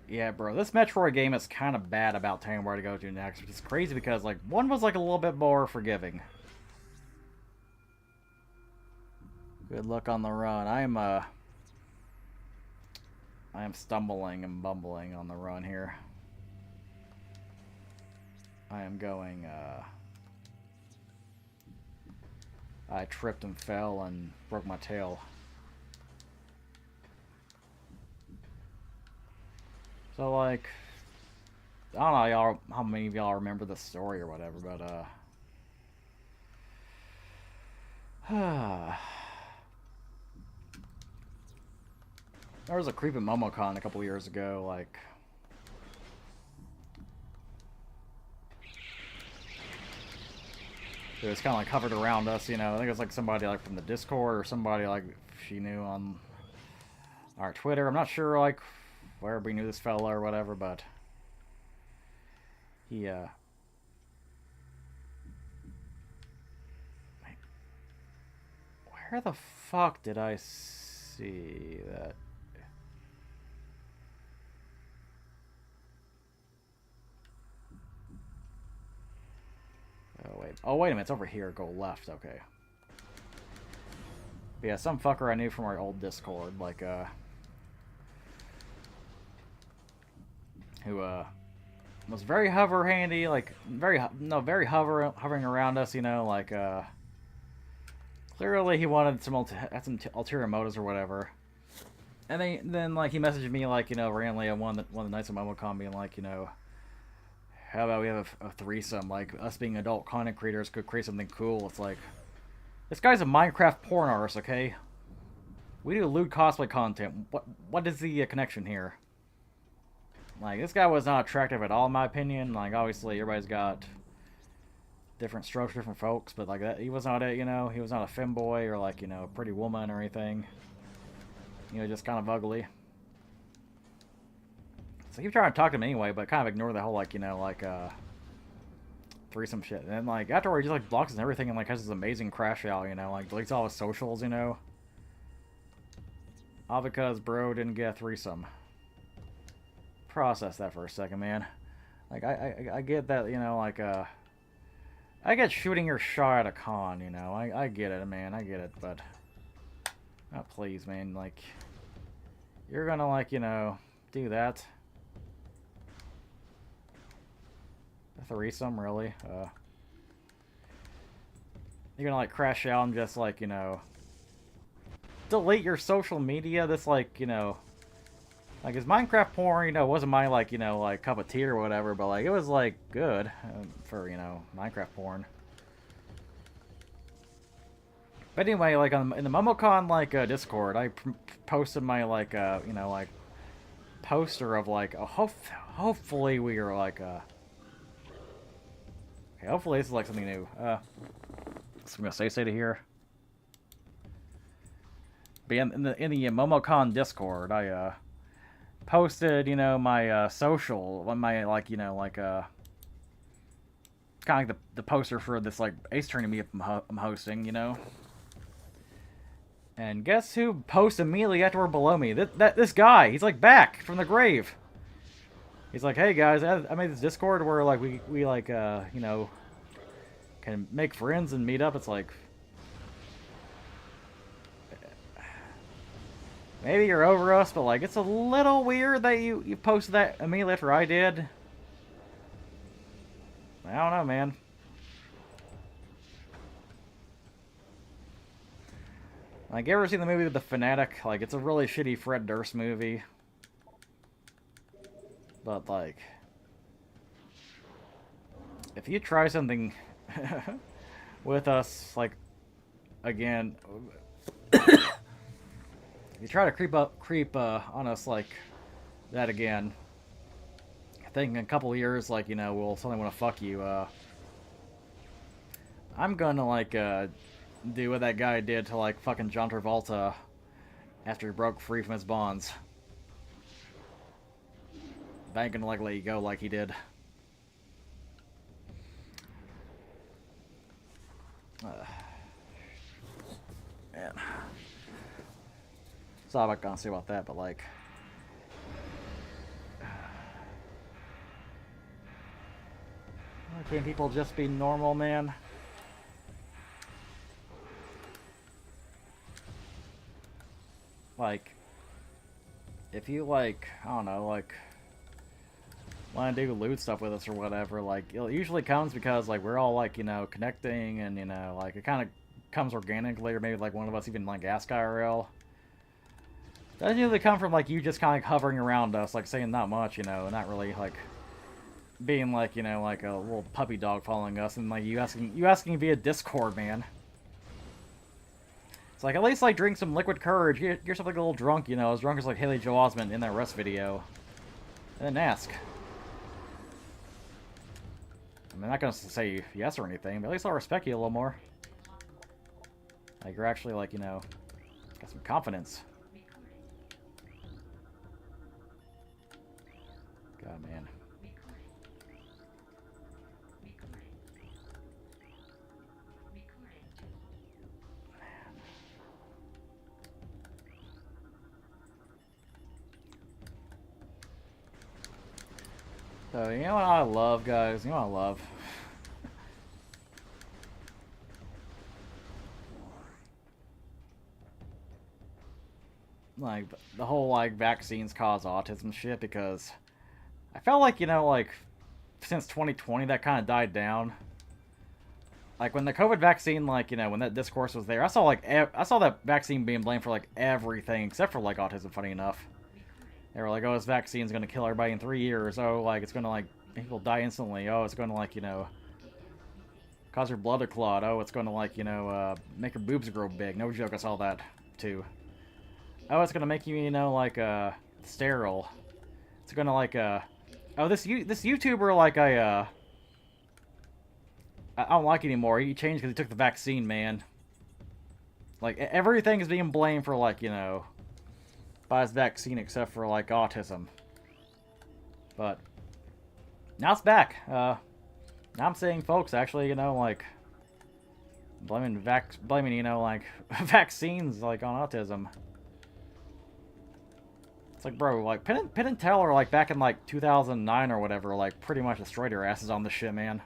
Yeah, bro, this Metroid game is kind of bad about telling where to go to next, which is crazy because, like, one was, like, a little bit more forgiving. Good luck on the run. I am stumbling and bumbling on the run here. I am going, I tripped and fell and broke my tail. So, like, I don't know y'all, how many of y'all remember the story or whatever, but, there was a creep at MomoCon a couple years ago, like... It was kind of like hovered around us, you know. I think it was like somebody like from the Discord or somebody like she knew on our Twitter. I'm not sure like where we knew this fella or whatever, but he where the fuck did I see that? Oh, wait a minute. It's over here. Go left. Okay. But yeah, some fucker I knew from our old Discord, like, who, was very hover handy, like, very hovering around us, you know, like, clearly he wanted some, had some ulterior motives or whatever. And then, like, he messaged me, like, you know, randomly on one of the nights of MomoCon being like, you know, how about we have a threesome? Like, us being adult content creators could create something cool. It's like, this guy's a Minecraft porn artist, okay? We do lewd cosplay content. What is the connection here? Like, this guy was not attractive at all, in my opinion. Like, obviously, everybody's got different strokes, different folks, but like that, he was not a, you know, he was not a femboy or like, you know, a pretty woman or anything. You know, just kind of ugly. So I keep trying to talk to him anyway, but kind of ignore the whole, like, you know, like, threesome shit. And then, like, afterward, he just, like, blocks and everything and, like, has this amazing crash out, you know, like, deletes all his socials, you know. All because bro didn't get a threesome. Process that for a second, man. Like, I get that, you know, like, I get shooting your shot at a con, you know. I get it, man, I get it, but... Oh, please, man, like... You're gonna, like, you know, do that. A threesome, really? You're gonna, like, crash out and just, like, you know... delete your social media? This, like, you know... Like, his Minecraft porn, you know, wasn't my, like, you know, like, cup of tea or whatever, but, like, it was, like, good for, you know, Minecraft porn. But anyway, like, in the MomoCon, like, Discord, I posted my, like, you know, like, poster of, like, hopefully we are, like, Okay, hopefully this is like something new. So I'm gonna say to here. But in the MomoCon Discord, I posted, you know, my social, my like, you know, like kind of like the poster for this like Ace tournament I'm hosting, you know. And guess who posts immediately afterward below me? This guy, he's like back from the grave. He's like, hey guys, I made this Discord where like we like you know, can make friends and meet up. It's like, maybe you're over us, but like it's a little weird that you posted that immediately after I did. I don't know, man. Like, you ever seen the movie The Fanatic? Like, it's a really shitty Fred Durst movie. But, like, if you try something with us, like, again, if you try to creep on us like that again, I think in a couple of years, like, you know, we'll suddenly want to fuck you. I'm gonna, like, do what that guy did to, like, fucking John Travolta after he broke free from his bonds. I ain't gonna, like, let you go like he did. Man. That's all I'm gonna say about that, but, like... Can't people just be normal, man? Like, if you, like, I don't know, like, want to do loot stuff with us or whatever, like, it usually comes because, like, we're all, like, you know, connecting, and, you know, like, it kind of comes organically, or maybe, like, one of us even, like, ask IRL. Doesn't usually come from, like, you just kind of, like, hovering around us, like, saying not much, you know, not really, like, being, like, you know, like, a little puppy dog following us, and, like, you asking via Discord, man. It's like, at least, like, drink some liquid courage. Get yourself, like, a little drunk, you know, as drunk as, like, Haley Joel Osment in that Rust video. And then ask. I mean, I'm not gonna say yes or anything, but at least I'll respect you a little more. Like, you're actually, like, you know, got some confidence. God, man. So, you know what I love, guys? You know what I love? Like, the whole, like, vaccines cause autism shit, because I felt like, you know, like, since 2020, that kind of died down. Like, when the COVID vaccine, like, you know, when that discourse was there, I saw, like, I saw that vaccine being blamed for, like, everything, except for, like, autism, funny enough. They were like, oh, this vaccine's gonna kill everybody in 3 years. Oh, like, it's gonna, like, make people die instantly. Oh, it's gonna, like, you know, cause your blood to clot. Oh, it's gonna, like, you know, make your boobs grow big. No joke, I saw that, too. Oh, it's gonna make you, you know, like, sterile. It's gonna, like, oh, this YouTuber, like, I don't like anymore. He changed because he took the vaccine, man. Like, everything is being blamed for, like, you know, by his vaccine except for, like, autism. But now it's back. Now I'm seeing folks actually, you know, like, blaming, you know, like, vaccines, like, on autism. It's like, bro, like, Penn and Teller, like, back in, like, 2009 or whatever, like, pretty much destroyed their asses on this shit, man.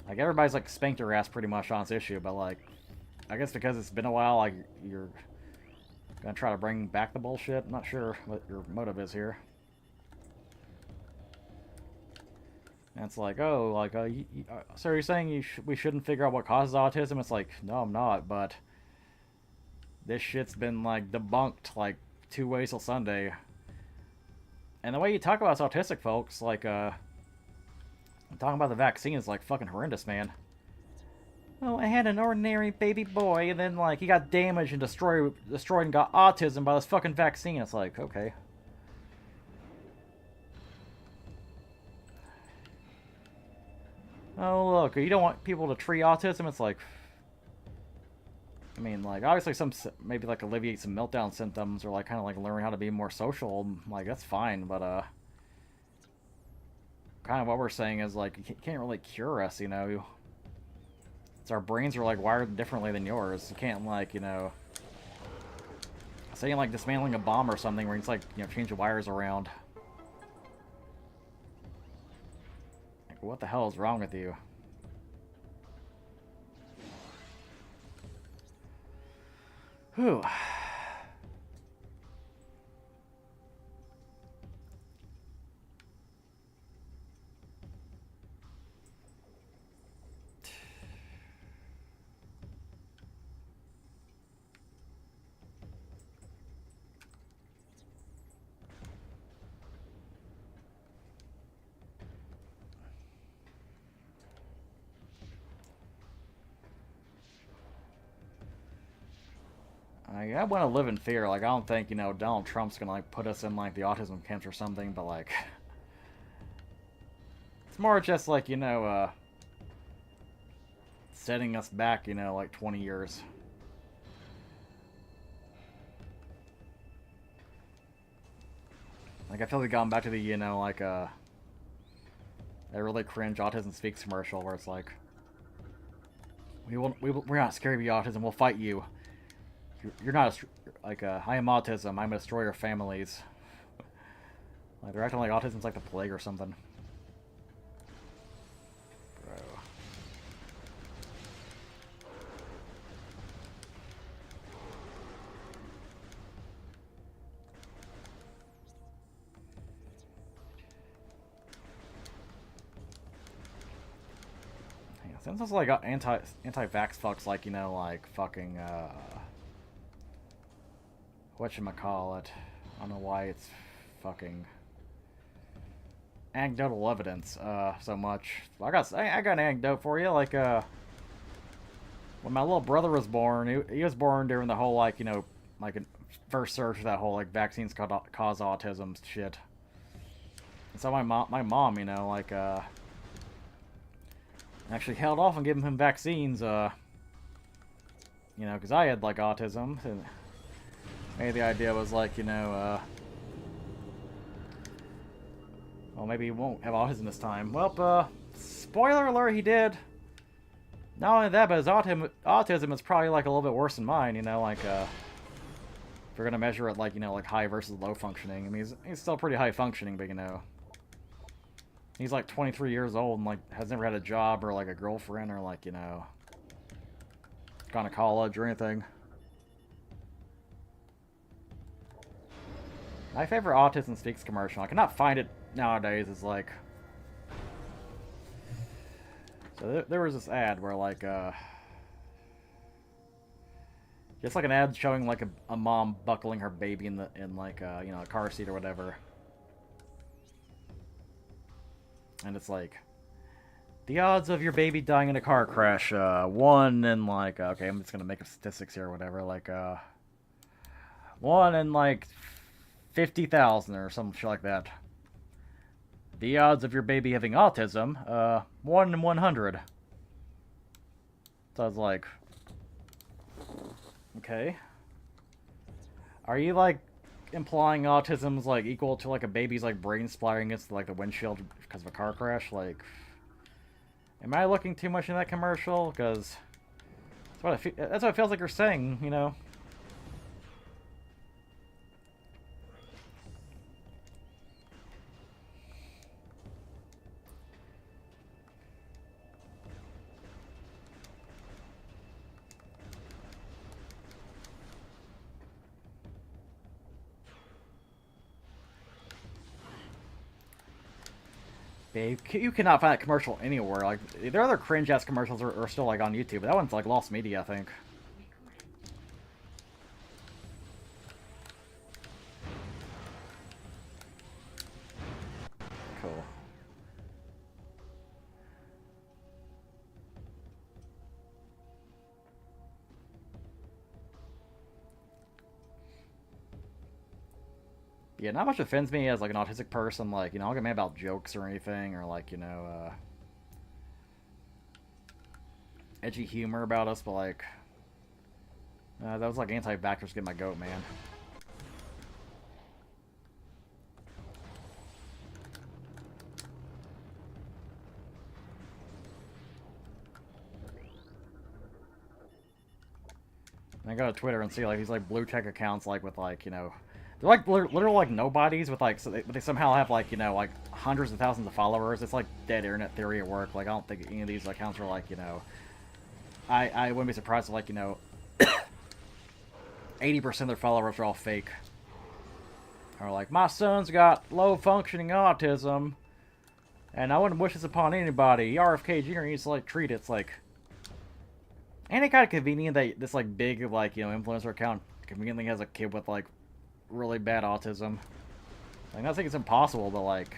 Like, everybody's, like, spanked their ass pretty much on this issue, but, like, I guess because it's been a while, like, you're gonna try to bring back the bullshit? I'm not sure what your motive is here. And it's like, oh, like, so you're saying we shouldn't figure out what causes autism? It's like, no, I'm not, but this shit's been, like, debunked, like, 2 ways till Sunday. And the way you talk about autistic folks, like, talking about the vaccine is, like, fucking horrendous, man. Oh, I had an ordinary baby boy, and then, like, he got damaged and destroyed and got autism by this fucking vaccine. It's like, okay. oh look, you don't want people to treat autism. It's like, I mean, like obviously maybe like alleviate some meltdown symptoms or like kind of like learn how to be more social. Like that's fine, but kind of what we're saying is like you can't really cure us, you know. It's our brains are like wired differently than yours. You can't like, you know, saying like dismantling a bomb or something where you just like, you know, change the wires around. Like, what the hell is wrong with you? Whew. I want to live in fear. Like, I don't think, you know, Donald Trump's gonna, like, put us in, like, the autism camps or something, but, like... It's more just, like, you know, setting us back, you know, like, 20 years. Like, I feel like gone back to the, you know, like, a really cringe Autism Speaks commercial where it's like... We're not scared of your autism, we'll fight you. You're not like I am autism. I'm gonna destroy your families. Like they're acting like autism's like the plague or something. Bro. Yeah, since it's like anti-vax fucks, like, you know, like fucking whatchamacallit. I don't know why it's fucking anecdotal evidence so much. I got an anecdote for you. Like when my little brother was born, he was born during the whole like, you know, like first surge of that whole like vaccines cause autism shit. And so my mom, you know, like actually held off on giving him vaccines, you know, because I had like autism. And maybe the idea was like, you know, well, maybe he won't have autism this time. Well, spoiler alert, he did. Not only that, but his autism is probably like a little bit worse than mine, you know, like, if we're gonna measure it like, you know, like high versus low functioning. I mean, he's still pretty high functioning, but, you know, he's like 23 years old and like has never had a job or like a girlfriend or like, you know, gone to college or anything. My favorite Autism Speaks commercial, I cannot find it nowadays, is like... So there was this ad where like, just like an ad showing like a mom buckling her baby in like, you know, a car seat or whatever. And it's like, the odds of your baby dying in a car crash, 1 in like, okay, I'm just gonna make up statistics here or whatever, like, 1 in like 50,000 or some shit like that. The odds of your baby having autism, 1 in 100. So I was like, okay. Are you like implying autism's like equal to like a baby's like brain splattering against like the windshield because of a car crash? Like, am I looking too much in that commercial? Because that's what it feels like you're saying, you know. Babe, you cannot find that commercial anywhere. Like, there are other cringe-ass commercials are still, like, on YouTube, but that one's, like, lost media, I think. Cool. Yeah, not much offends me as, like, an autistic person. Like, you know, I don't get mad about jokes or anything, or, like, you know, edgy humor about us, but like that was like anti-vaxxers get my goat, man. And I go to Twitter and see like these like blue tech accounts like with like, you know, they're like literal like nobodies with like, so they somehow have like, you know, like hundreds of thousands of followers. It's like dead internet theory at work. Like I don't think any of these accounts are like, you know, I wouldn't be surprised if like, you know, 80% of their followers are all fake. Or like, my son's got low functioning autism and I wouldn't wish this upon anybody. RFK Jr. needs to like treat it. It's like, ain't it kind of convenient that this like big like, you know, influencer account conveniently has a kid with like really bad autism? Like, I think it's impossible, but like,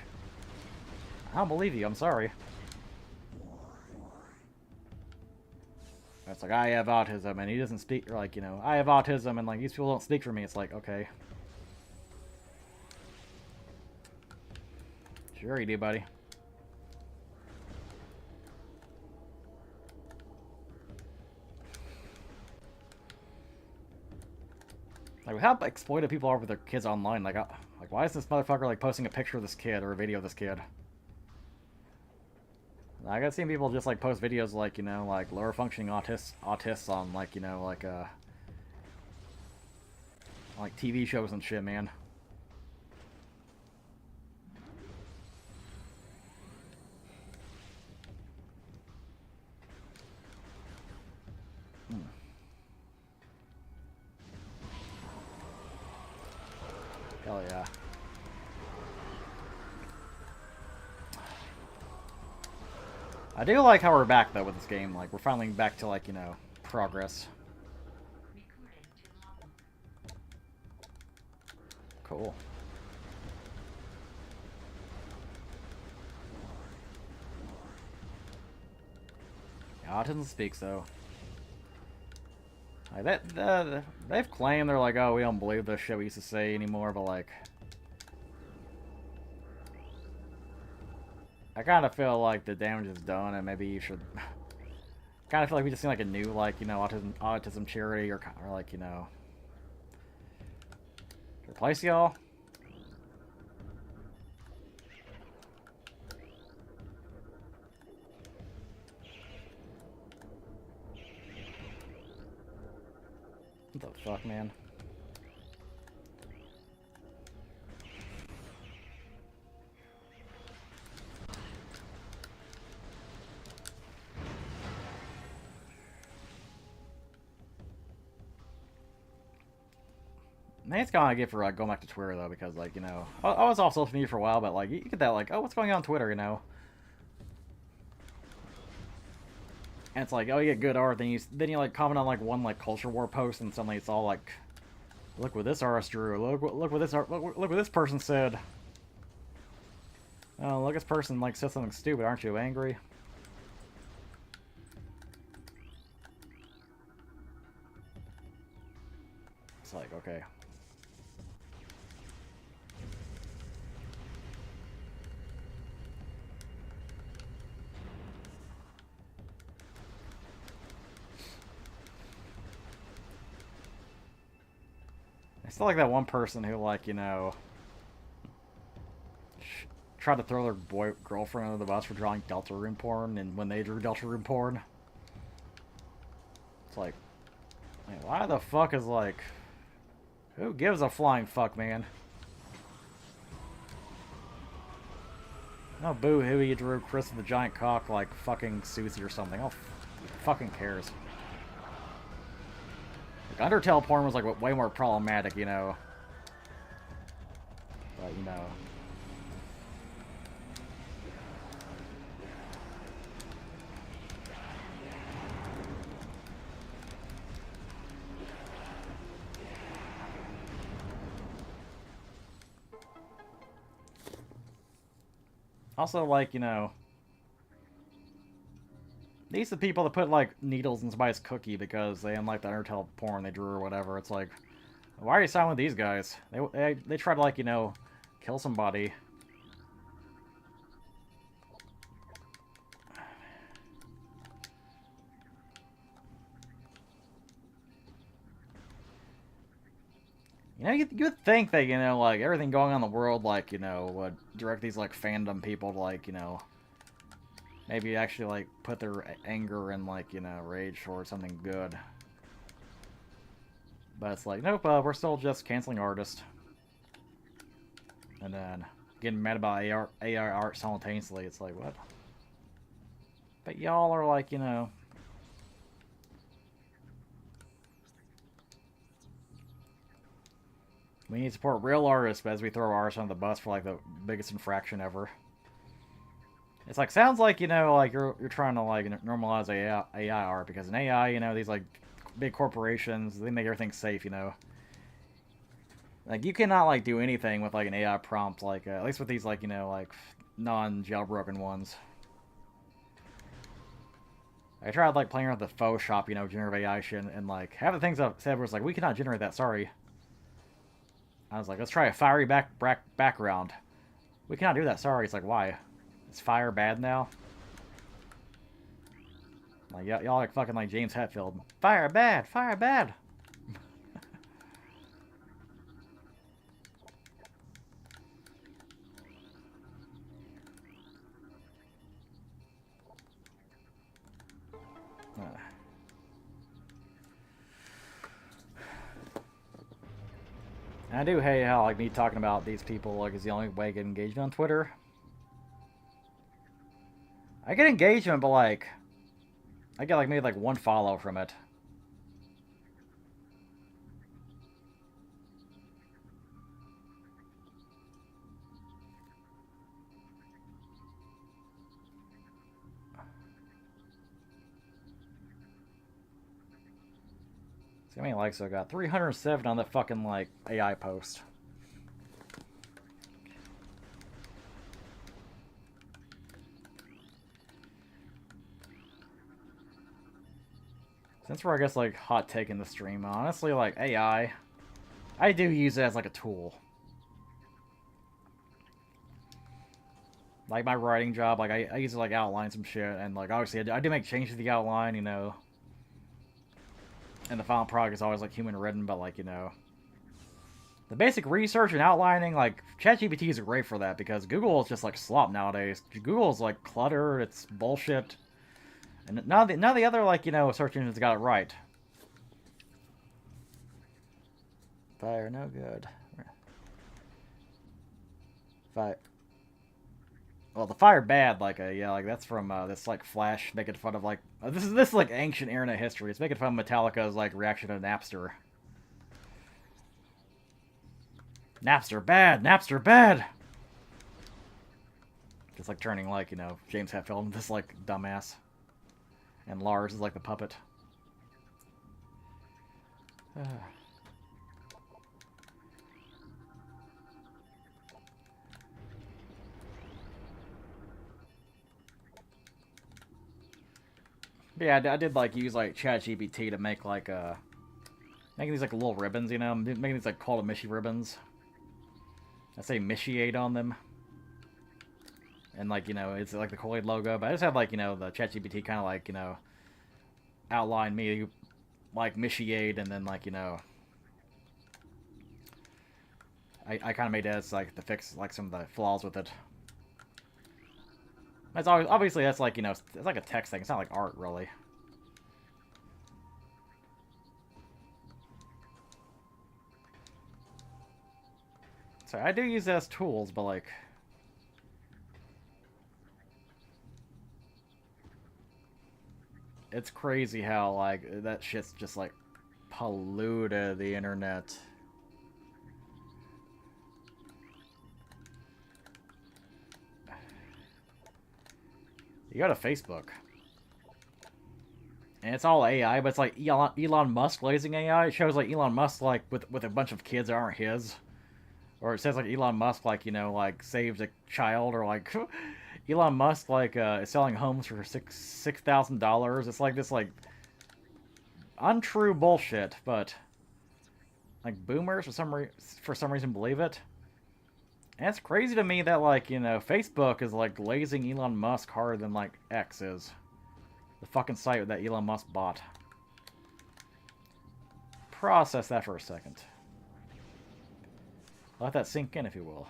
I don't believe you. I'm sorry. It's like, I have autism and he doesn't speak, or like, you know, I have autism and like these people don't speak for me. It's like, okay, sure you do, buddy. Like, how exploited people are with their kids online. Like why is this motherfucker like posting a picture of this kid or a video of this kid? I got seen people just like post videos like, you know, like lower functioning autists on like, you know, like TV shows and shit, man. Hell yeah. I do like how we're back, though, with this game. Like, we're finally back to, like, you know, progress. Cool. Yeah, autism speaks, though. Like, they've claimed they're like, oh, we don't believe the shit we used to say anymore, but, like, I kind of feel like the damage is done, and maybe you should. Kind of feel like we just need like a new, like, you know, autism charity, or like, you know, replace y'all. What the fuck, man? I think it's kind of get for like going back to Twitter though, because like, you know, I was off social media for a while, but like you get that like, oh, what's going on Twitter, you know? And it's like, oh, you get good art, then you like comment on like one like culture war post, and suddenly it's all like, look what this artist drew, look what this look what this person said. Oh, look, this person like said something stupid. Aren't you angry? It's like, okay. I still like that one person who, like, you know, tried to throw their girlfriend under the bus for drawing Deltarune porn, and when they drew Deltarune porn, it's like, man, why the fuck is like, who gives a flying fuck, man? No, boo-hoo, you drew Chris with the giant cock like fucking Susie or something. Oh, who fucking cares? Like, Undertale porn was like way more problematic, you know. But, you know. Also, like, you know, these are the people that put, like, needles in somebody's cookie because they didn't like the Undertale porn they drew or whatever. It's like, why are you siding with these guys? They try to, like, you know, kill somebody. You know, you'd think that, you know, like, everything going on in the world, like, you know, would direct these, like, fandom people to, like, you know, maybe actually, like, put their anger and, like, you know, rage towards something good. But it's like, nope, we're still just canceling artists. And then getting mad about AI art simultaneously. It's like, what? But y'all are like, you know... We need to support real artists, but as we throw artists on the bus for, like, the biggest infraction ever. It's like, sounds like, you know, like, you're trying to, like, normalize AI art, because in AI, you know, these, like, big corporations, they make everything safe, you know. Like, you cannot, like, do anything with, like, an AI prompt, like, at least with these, like, you know, like, non-jailbroken ones. I tried, like, playing around with the Photoshop, you know, generative AI shit, and, like, half the things I said was like, we cannot generate that, sorry. I was like, let's try a fiery background. We cannot do that, sorry. It's like, why? Is fire bad now? Like, y'all like fucking like James Hetfield. Fire bad! Fire bad! I do hate how, like, me talking about these people, like, is the only way I get engagement on Twitter. I get engagement, but, like, I get, like, maybe, like, one follow from it. See how many likes I got? 307 on the fucking, like, AI post. Since we're, I guess, like, hot taking the stream, honestly, like, AI, I do use it as, like, a tool. Like, my writing job, like, I use it, like, outline some shit, and, like, obviously, I do make changes to the outline, you know. And the final product is always, like, human-written, but, like, you know. The basic research and outlining, like, ChatGPT is great for that, because Google is just, like, slop nowadays. Google is, like, clutter, it's bullshit. And none of the other, like, you know, search engines got it right. Fire, no good. Fire. Well, the fire bad, like, yeah, like, that's from, this, like, Flash making fun of, like, this is, like, ancient internet history. It's making fun of Metallica's, like, reaction to Napster. Napster bad! Napster bad! Just, like, turning, like, you know, James Hetfield into this, like, dumbass. And Lars is, like, the puppet. But yeah, I did, like, use, like, ChatGPT to make, like, making these, like, little ribbons, you know? Making these, like, called Mishi ribbons. I say Mishiate on them. And, like, you know, it's, like, the Kool-Aid logo. But I just had, like, you know, the ChatGPT kind of, like, you know, outline me, like, Mishiate, and then, like, you know... I kind of made it as, like, to fix, like, some of the flaws with it. That's always, obviously, that's, like, you know, it's like a text thing. It's not like art, really. So I do use it as tools, but, like... It's crazy how, like, that shit's just, like, polluted the internet. You go to Facebook. And it's all AI, but it's like Elon Musk lazy AI. It shows, like, Elon Musk, like, with a bunch of kids that aren't his. Or it says, like, Elon Musk, like, you know, like, saved a child, or, like, Elon Musk, like, is selling homes for $6,000. It's like this, like, untrue bullshit, but, like, boomers for some reason believe it. And it's crazy to me that, like, you know, Facebook is, like, lazing Elon Musk harder than, like, X is. The fucking site that Elon Musk bought. Process that for a second. Let that sink in, if you will.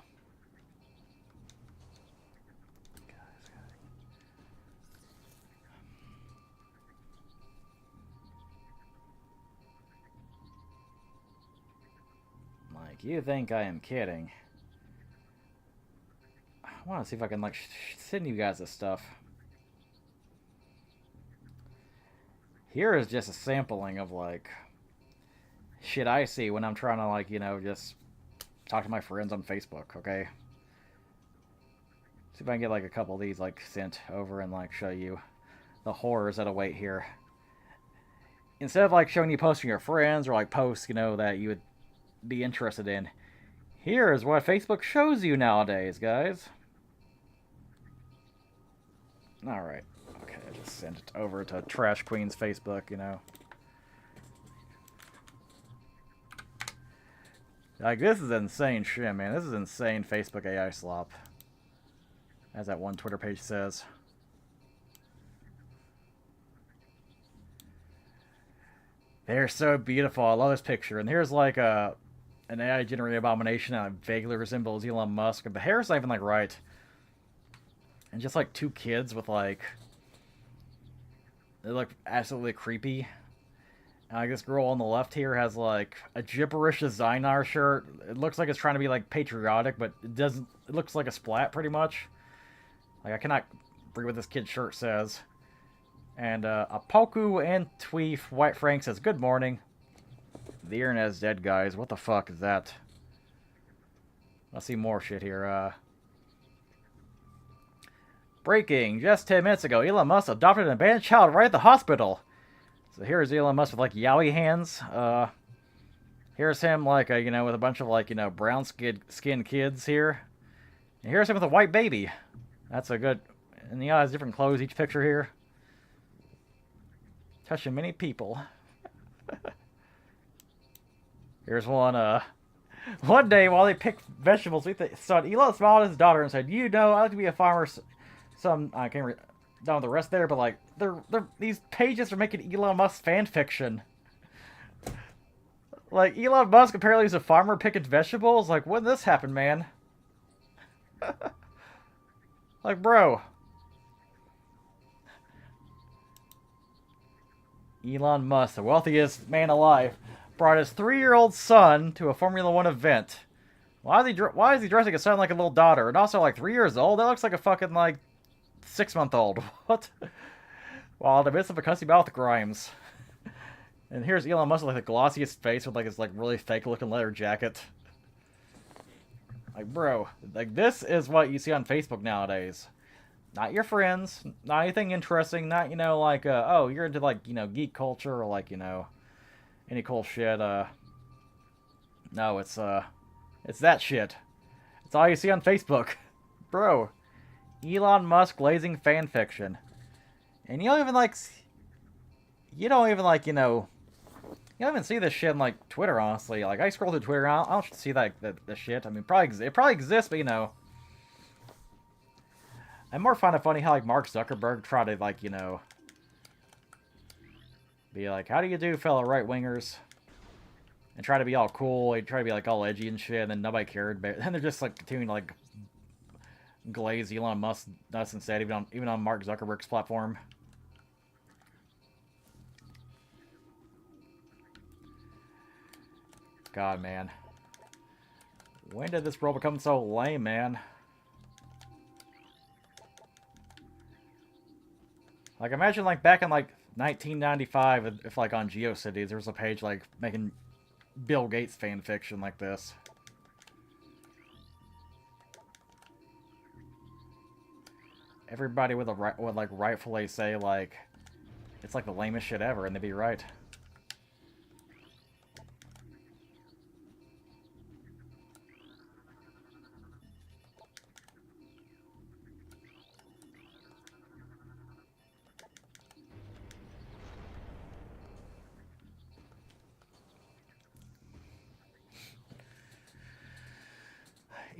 Like, you think I am kidding? I want to see if I can, like, send you guys this stuff. Here is just a sampling of, like, shit I see when I'm trying to, like, you know, just talk to my friends on Facebook, okay? See if I can get, like, a couple of these, like, sent over and, like, show you the horrors that await here. Instead of, like, showing you posts from your friends or, like, posts, you know, that you would be interested in, here is what Facebook shows you nowadays, guys. Alright. Okay, I just sent it over to Trash Queen's Facebook, you know. Like, this is insane shit, man. This is insane Facebook AI slop. As that one Twitter page says. They're so beautiful. I love this picture. And here's like an AI-generated abomination that vaguely resembles Elon Musk. But the hair's not even like right. And just like two kids with like... They look absolutely creepy. And like this girl on the left here has like a gibberish designer shirt. It looks like it's trying to be like patriotic, but it doesn't. It looks like a splat pretty much. Like I cannot read what this kid's shirt says. And Apoku and Tweef White Frank says, "Good morning. The internet is dead, guys. What the fuck is that?" Let's see more shit here. Breaking. Just 10 minutes ago, Elon Musk adopted an abandoned child right at the hospital. So here's Elon Musk with like yowie hands. Here's him like you know, with a bunch of like, you know, brown skinned kids here. And here's him with a white baby. That's a good. And he has different clothes each picture here. Touching many people. Here's one. One day while they picked vegetables with the son, Elon smiled at his daughter and said, "You know, I like to be a farmer." Some I can't read down the rest there, but like these pages are making Elon Musk fan fiction. Like Elon Musk apparently is a farmer picking vegetables. Like when did this happen, man? Like, bro. Elon Musk, the wealthiest man alive, brought his 3-year-old son to a Formula One event. Why is he dressing his son like a little daughter? And also, like, 3 years old? That looks like a fucking, like, 6-month-old. What? While in the midst of a cussy battle with Grimes. And here's Elon Musk with, like, the glossiest face with, like, his, like, really fake-looking leather jacket. Like, bro, like, this is what you see on Facebook nowadays. Not your friends, not anything interesting, not, you know, like, oh, you're into, like, you know, geek culture or, like, you know, any cool shit, no, it's that shit. It's all you see on Facebook. Bro, Elon Musk glazing fan fiction. And you don't even, like, you don't even see this shit on, like, Twitter, honestly. Like, I scroll through Twitter, I don't see, that the shit. I mean, it probably exists, but, you know. I more find it funny how, like, Mark Zuckerberg tried to, like, you know, be like, "How do you do, fellow right-wingers?" And try to be all cool, and try to be, like, all edgy and shit, and then nobody cared. But then they're just, like, continuing to, like, glaze Elon Musk nuts instead, even on Mark Zuckerberg's platform. God, man. When did this world become so lame, man? Like, imagine, like, back in, like, 1995, if, like, on GeoCities, there was a page, like, making Bill Gates fan fiction like this. Everybody would, like, rightfully say, like, it's, like, the lamest shit ever, and they'd be right.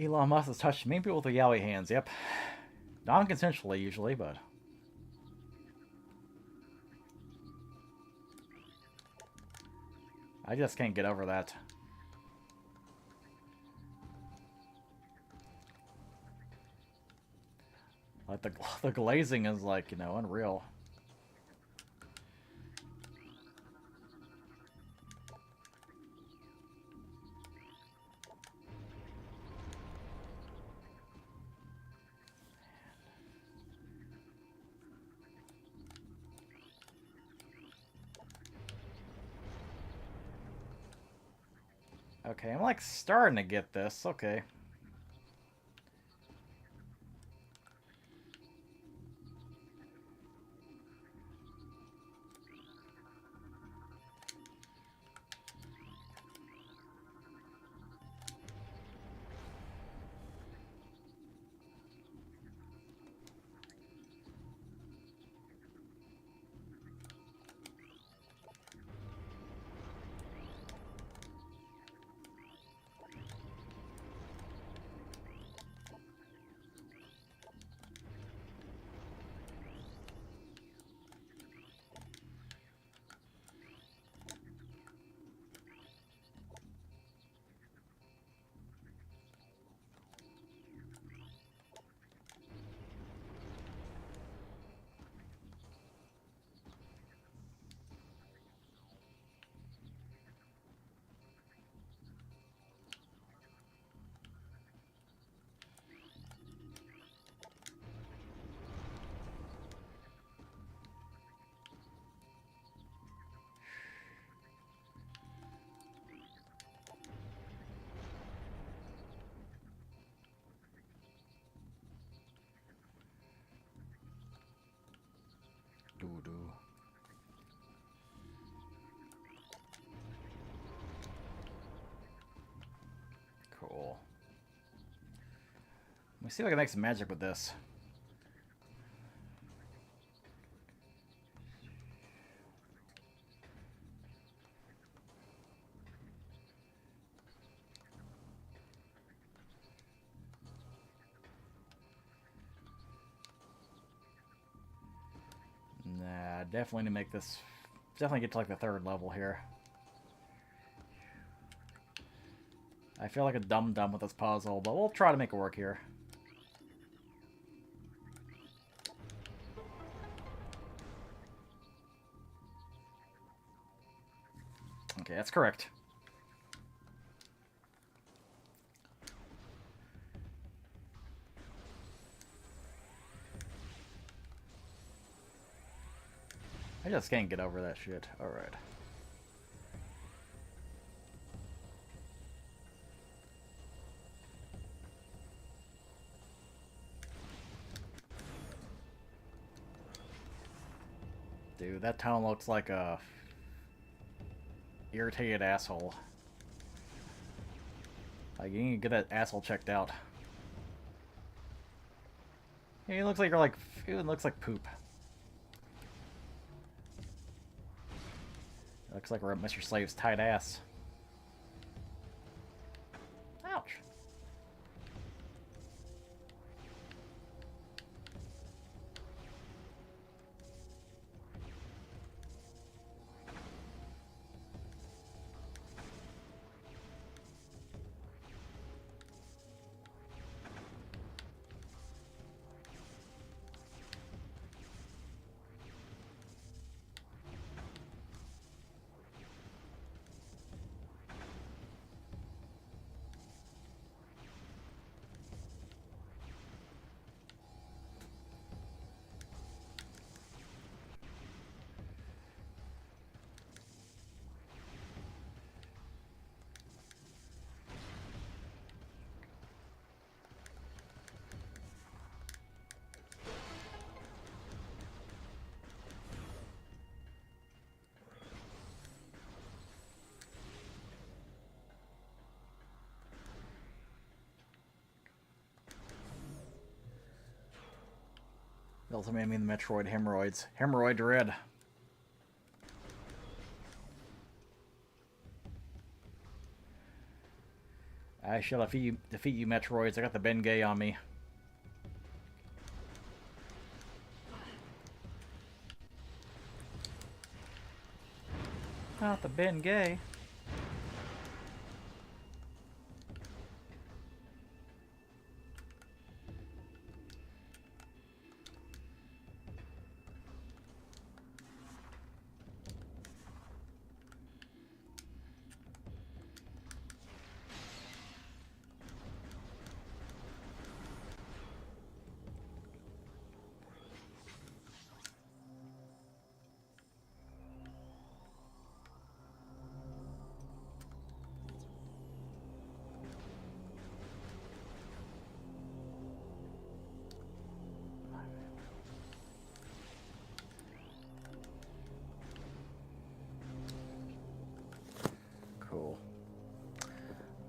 Elon Musk has touched many people with the yowie hands, yep. Non-consensually, usually, but... I just can't get over that. Like the glazing is like, you know, unreal. Okay, I'm like starting to get this. Okay. Doo-doo. Cool. Let me see if I can make some magic with this. Nah, definitely need to make this... Definitely get to like the 3rd level here. I feel like a dum-dum with this puzzle, but we'll try to make it work here. Okay, that's correct. I just can't get over that shit. Alright. Dude, that town looks like a irritated asshole. Like, you need to get that asshole checked out. Yeah, he looks like you're like... It looks like poop. Looks like we're at Mr. Slave's tight ass. Ouch. It also made me the Metroid hemorrhoids. Hemorrhoid dread. I shall defeat you Metroids. I got the Bengay on me. Not the Bengay.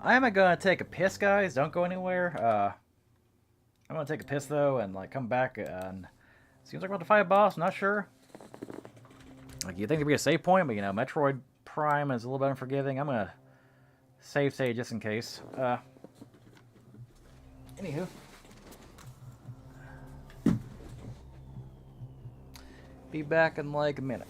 I am gonna take a piss, guys. Don't go anywhere. I'm gonna take a piss though, and like come back. And seems like we're about to fight a boss. Not sure. Like you think there'd be a save point, but you know, Metroid Prime is a little bit unforgiving. I'm gonna save just in case. Anywho. Be back in like a minute.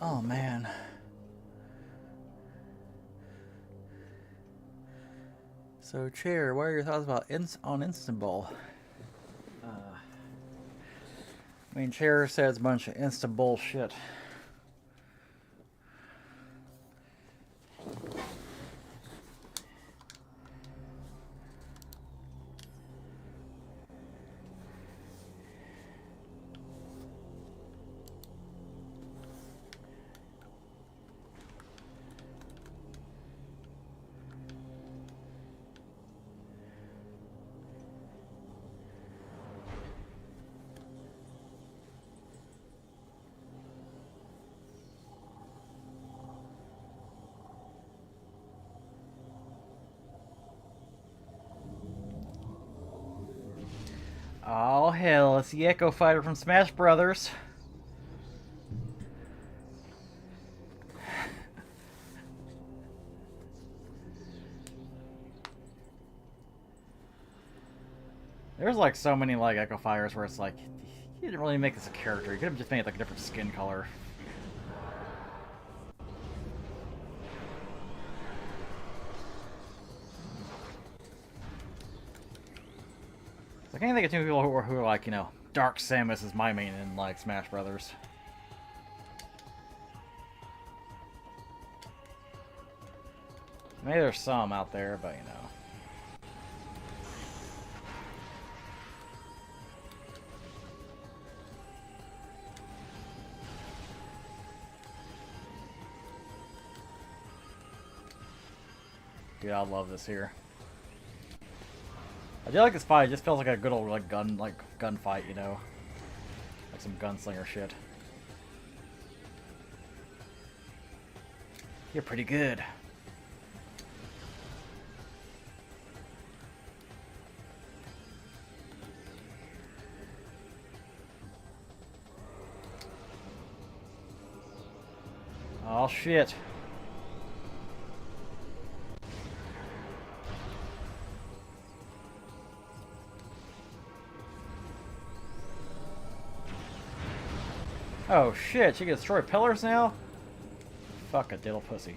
Oh man. So, Chair, what are your thoughts about on Istanbul? I mean, Chair says a bunch of instant bullshit. Oh hell, it's the Echo Fighter from Smash Brothers. There's like so many like Echo Fighters where it's like, you didn't really make this a character. You could have just made like a different skin color. I can't think of too many people who are like, you know, Dark Samus is my main in like Smash Brothers. Maybe there's some out there, but you know. Dude, I love this here. I do like this fight. It just feels like a good old like gunfight, you know, like some gunslinger shit. You're pretty good. Oh shit. Oh shit, she can destroy pillars now? Fuck a diddle pussy.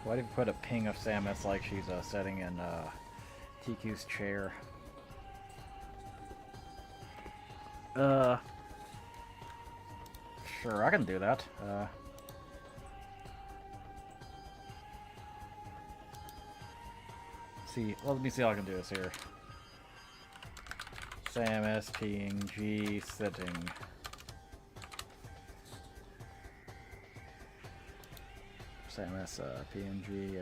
Why did you put a ping of Samus like she's sitting in TQ's chair? Sure, I can do that. See, well, let me see how I can do this here. Samus, PNG, sitting. Samus, PNG,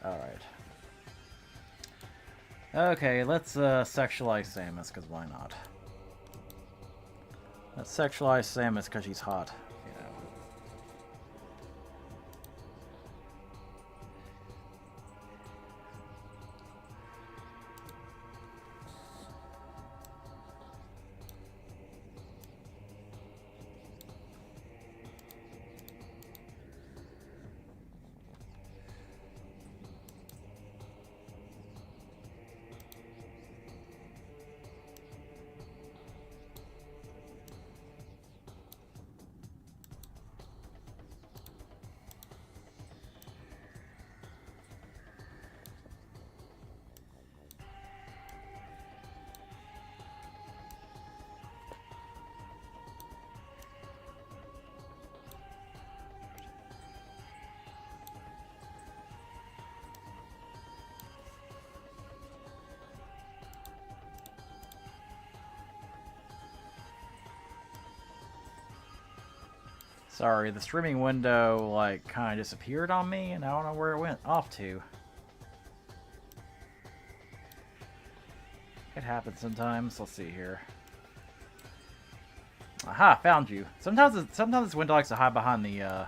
Alright. Okay, let's sexualize Samus, because why not? Let's sexualize Samus because she's hot, you know. Sorry, the streaming window, like, kind of disappeared on me, and I don't know where it went off to. It happens sometimes. Let's see here. Aha, found you. Sometimes this window likes to hide behind the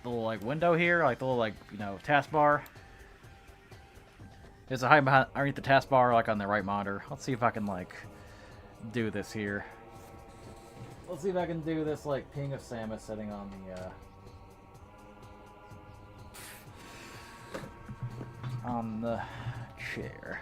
little like window here, like the little like taskbar. There's a hide behind underneath the taskbar, like on the right monitor. Let's see if I can like do this here. Let's see if I can do this like ping of Samus sitting on the chair.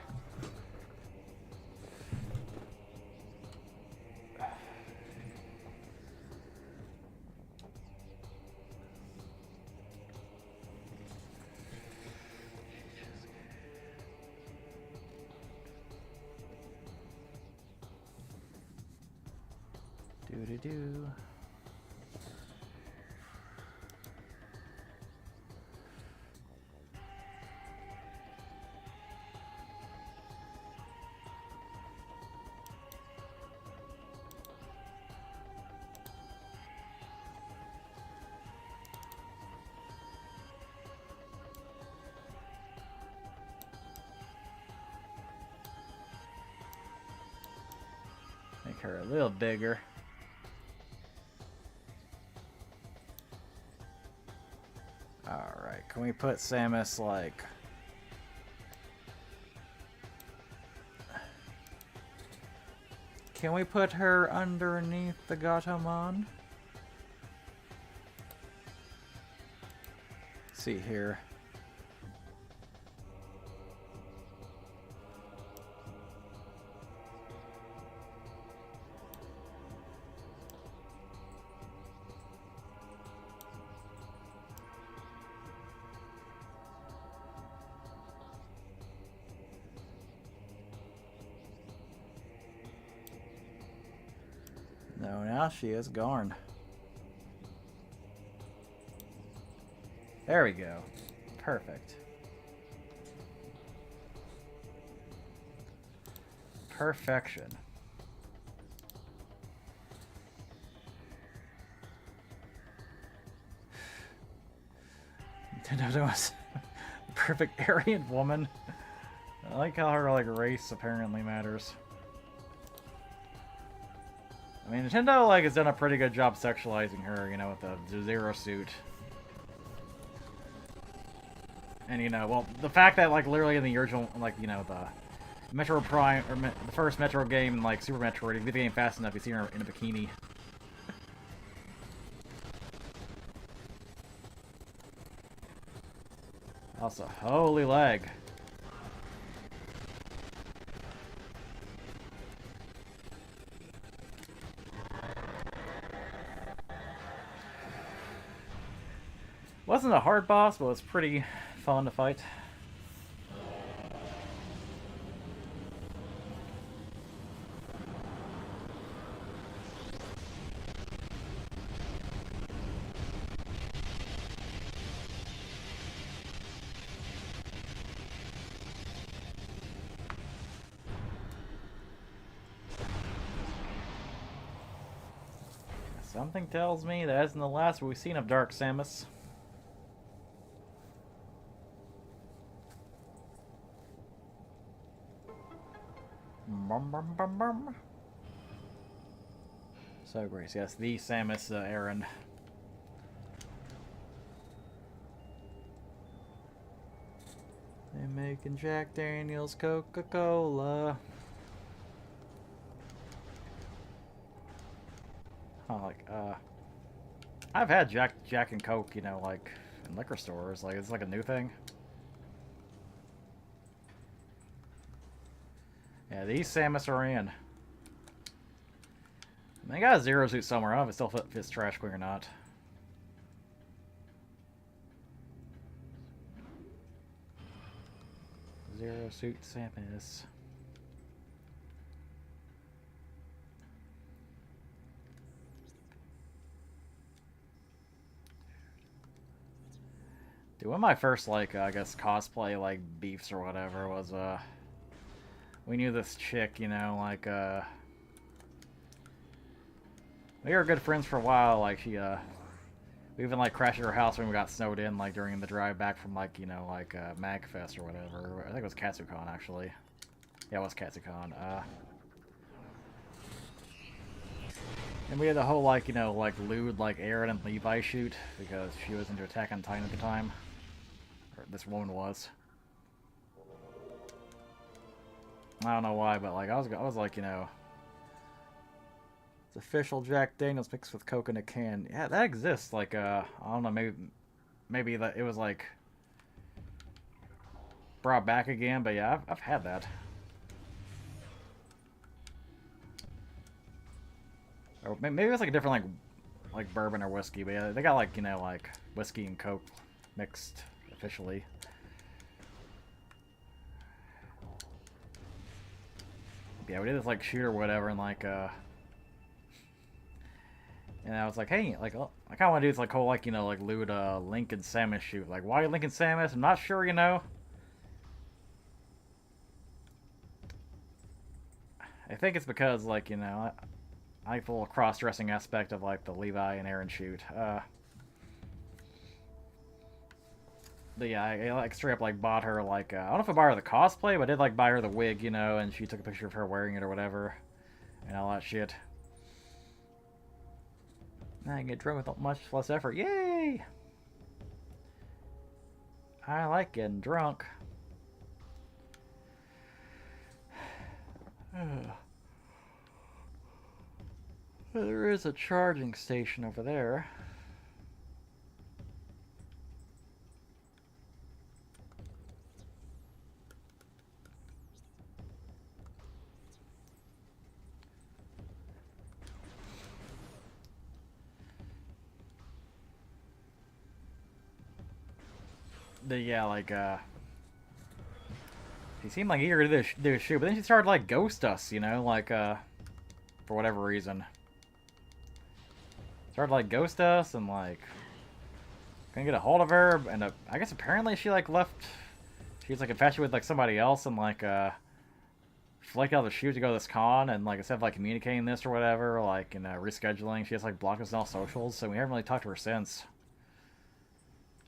Do. Make her a little bigger. Alright, can we put Samus like... Can we put her underneath the Gatomon? Let's see here. No, now she is gone. There we go. Perfect. Perfection. Nintendo was the perfect Aryan woman. I like how her like race apparently matters. I mean, Nintendo like has done a pretty good job sexualizing her, you know, with the Zero suit. And you know, well, the fact that like literally in the original, like you know, the Metroid Prime or the first Metro game and like Super Metroid, if you beat the game fast enough, you see her in a bikini. Also, holy leg. Wasn't a hard boss, but it was pretty fun to fight. Something tells me that isn't the last we've seen of Dark Samus. Bum, bum, bum, bum. So, Grace, yes, the Samus errand. They're making Jack Daniels Coca-Cola. I've had Jack and Coke, you know, like in liquor stores. Like it's like a new thing. Yeah, these Samus are in. They got a Zero suit somewhere. I don't know if it still fits Trash Queen or not. Zero suit Samus. Dude, one of my first, like, I guess, cosplay, like, beefs or whatever was, we knew this chick, you know, like, we were good friends for a while, like, she, we even, like, crashed at her house when we got snowed in, like, during the drive back from, like, you know, like, MagFest or whatever. I think it was KatsuCon, actually. Yeah, it was KatsuCon. And we had the whole, like, you know, like, lewd, like, Aaron and Levi shoot, because she was into Attack on Titan at the time. Or this woman was. I don't know why, but, like, I was like, you know... It's official Jack Daniels mixed with Coke in a can. Yeah, that exists, like, I don't know, maybe that it was, like... brought back again, but yeah, I've had that. Or maybe it's like a different like bourbon or whiskey, but yeah, they got like, you know, like whiskey and Coke mixed officially. Yeah, we did this like shoot or whatever, and like and I was like, hey, like I kind of want to do this like whole like, you know, like lewd Link and Samus shoot. Like, why Link and Samus? I'm not sure, you know. I think it's because like, you know, I like the little cross-dressing aspect of like the Levi and Aaron shoot. But yeah, I like straight up like bought her like I don't know if I bought her the cosplay, but I did like buy her the wig, you know, and she took a picture of her wearing it or whatever, and all that shit. I can get drunk with much less effort. Yay! I like getting drunk. There is a charging station over there. Yeah, like, she seemed like eager to do a shoot, but then she started, like, ghost us, you know, like, for whatever reason. Started, like, ghost us, and, like, couldn't get a hold of her, and, I guess apparently she, like, left, she was, like, infatuated with, like, somebody else, and, like, flaked out of the shoot to go to this con, and, like, instead of, like, communicating this or whatever, like, and, rescheduling, she just, like, blocked us on all socials, so we haven't really talked to her since.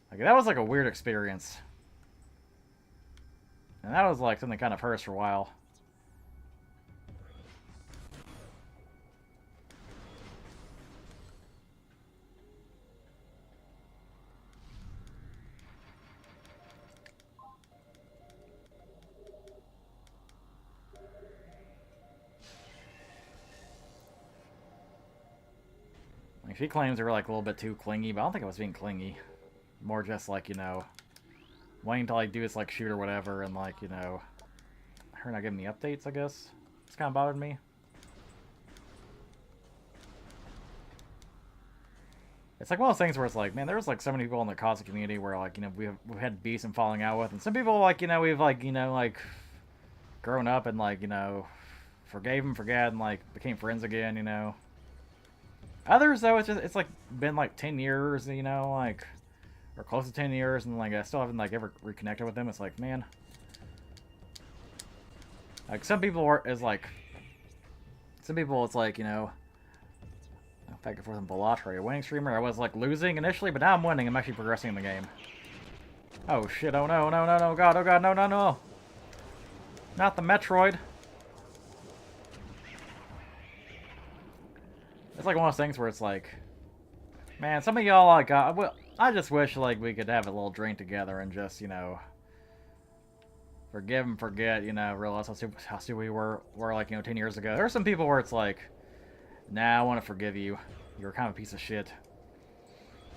Like, that was, like, a weird experience. And that was, like, something kind of hurts for a while. Like, she claims they were, like, a little bit too clingy, but I don't think I was being clingy. More just, like, you know, wanting to, like, do this, like, shoot or whatever, and, like, you know, her not giving me updates, I guess. It's kind of bothered me. It's, like, one of those things where it's, like, man, there's, like, so many people in the cosplay community where, like, you know, we've had beefs and falling out with, and some people, like, you know, we've, like, you know, like, grown up and, like, you know, forgave them, forgot, and, like, became friends again, you know. Others, though, it's, like, been, like, 10 years, you know, like... or close to 10 years, and like I still haven't like ever reconnected with them. It's like, man, like some people it's like it's like, you know, back and forth in Balatri, a winning streamer. I was like losing initially, but now I'm winning. I'm actually progressing in the game. Oh shit! Oh no! No! No! No! God! Oh god! No! No! No! Not the Metroid. It's like one of those things where it's like, man, some of y'all like I just wish, like, we could have a little drink together and just, you know, forgive and forget, you know, realize how stupid we were, like, you know, 10 years ago. There are some people where it's like, nah, I want to forgive you. You were kind of a piece of shit.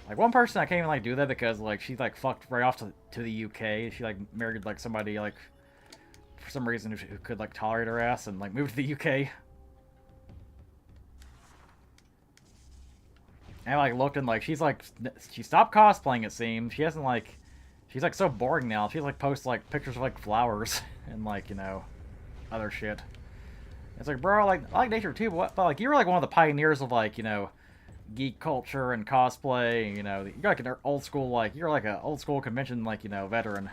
Like, one person, I can't even, like, do that because, like, she, like, fucked right off to the UK. She, like, married, like, somebody, like, for some reason who could, like, tolerate her ass and, like, moved to the UK. And, like, looked and, like, she stopped cosplaying, it seems. She hasn't, like, she's, like, so boring now. She's, like, posts, like, pictures of, like, flowers and, like, you know, other shit. It's like, bro, like, I like nature too, but like, you were, like, one of the pioneers of, like, you know, geek culture and cosplay, you know, you're, like, an old school, like, you're, like, an old school convention, like, you know, veteran.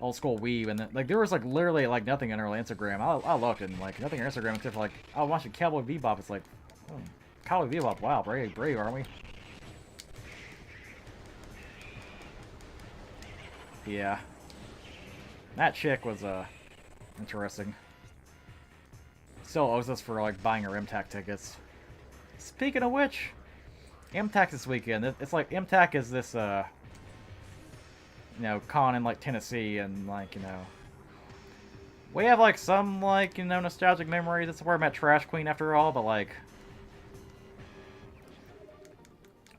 Old school weeb, and, like, there was, like, literally, like, nothing on her Instagram. I looked, and, like, nothing on Instagram except for, like, oh, watching Cowboy Bebop. It's like, oh. Cowboy Bebop, wow, brave, aren't we? Yeah. That chick was, interesting. Still owes us for, like, buying her MTAC tickets. Speaking of which, MTAC this weekend. It's like MTAC is this, con in like Tennessee, and like, we have like some like, nostalgic memories. That's where I met Trash Queen after all, but like,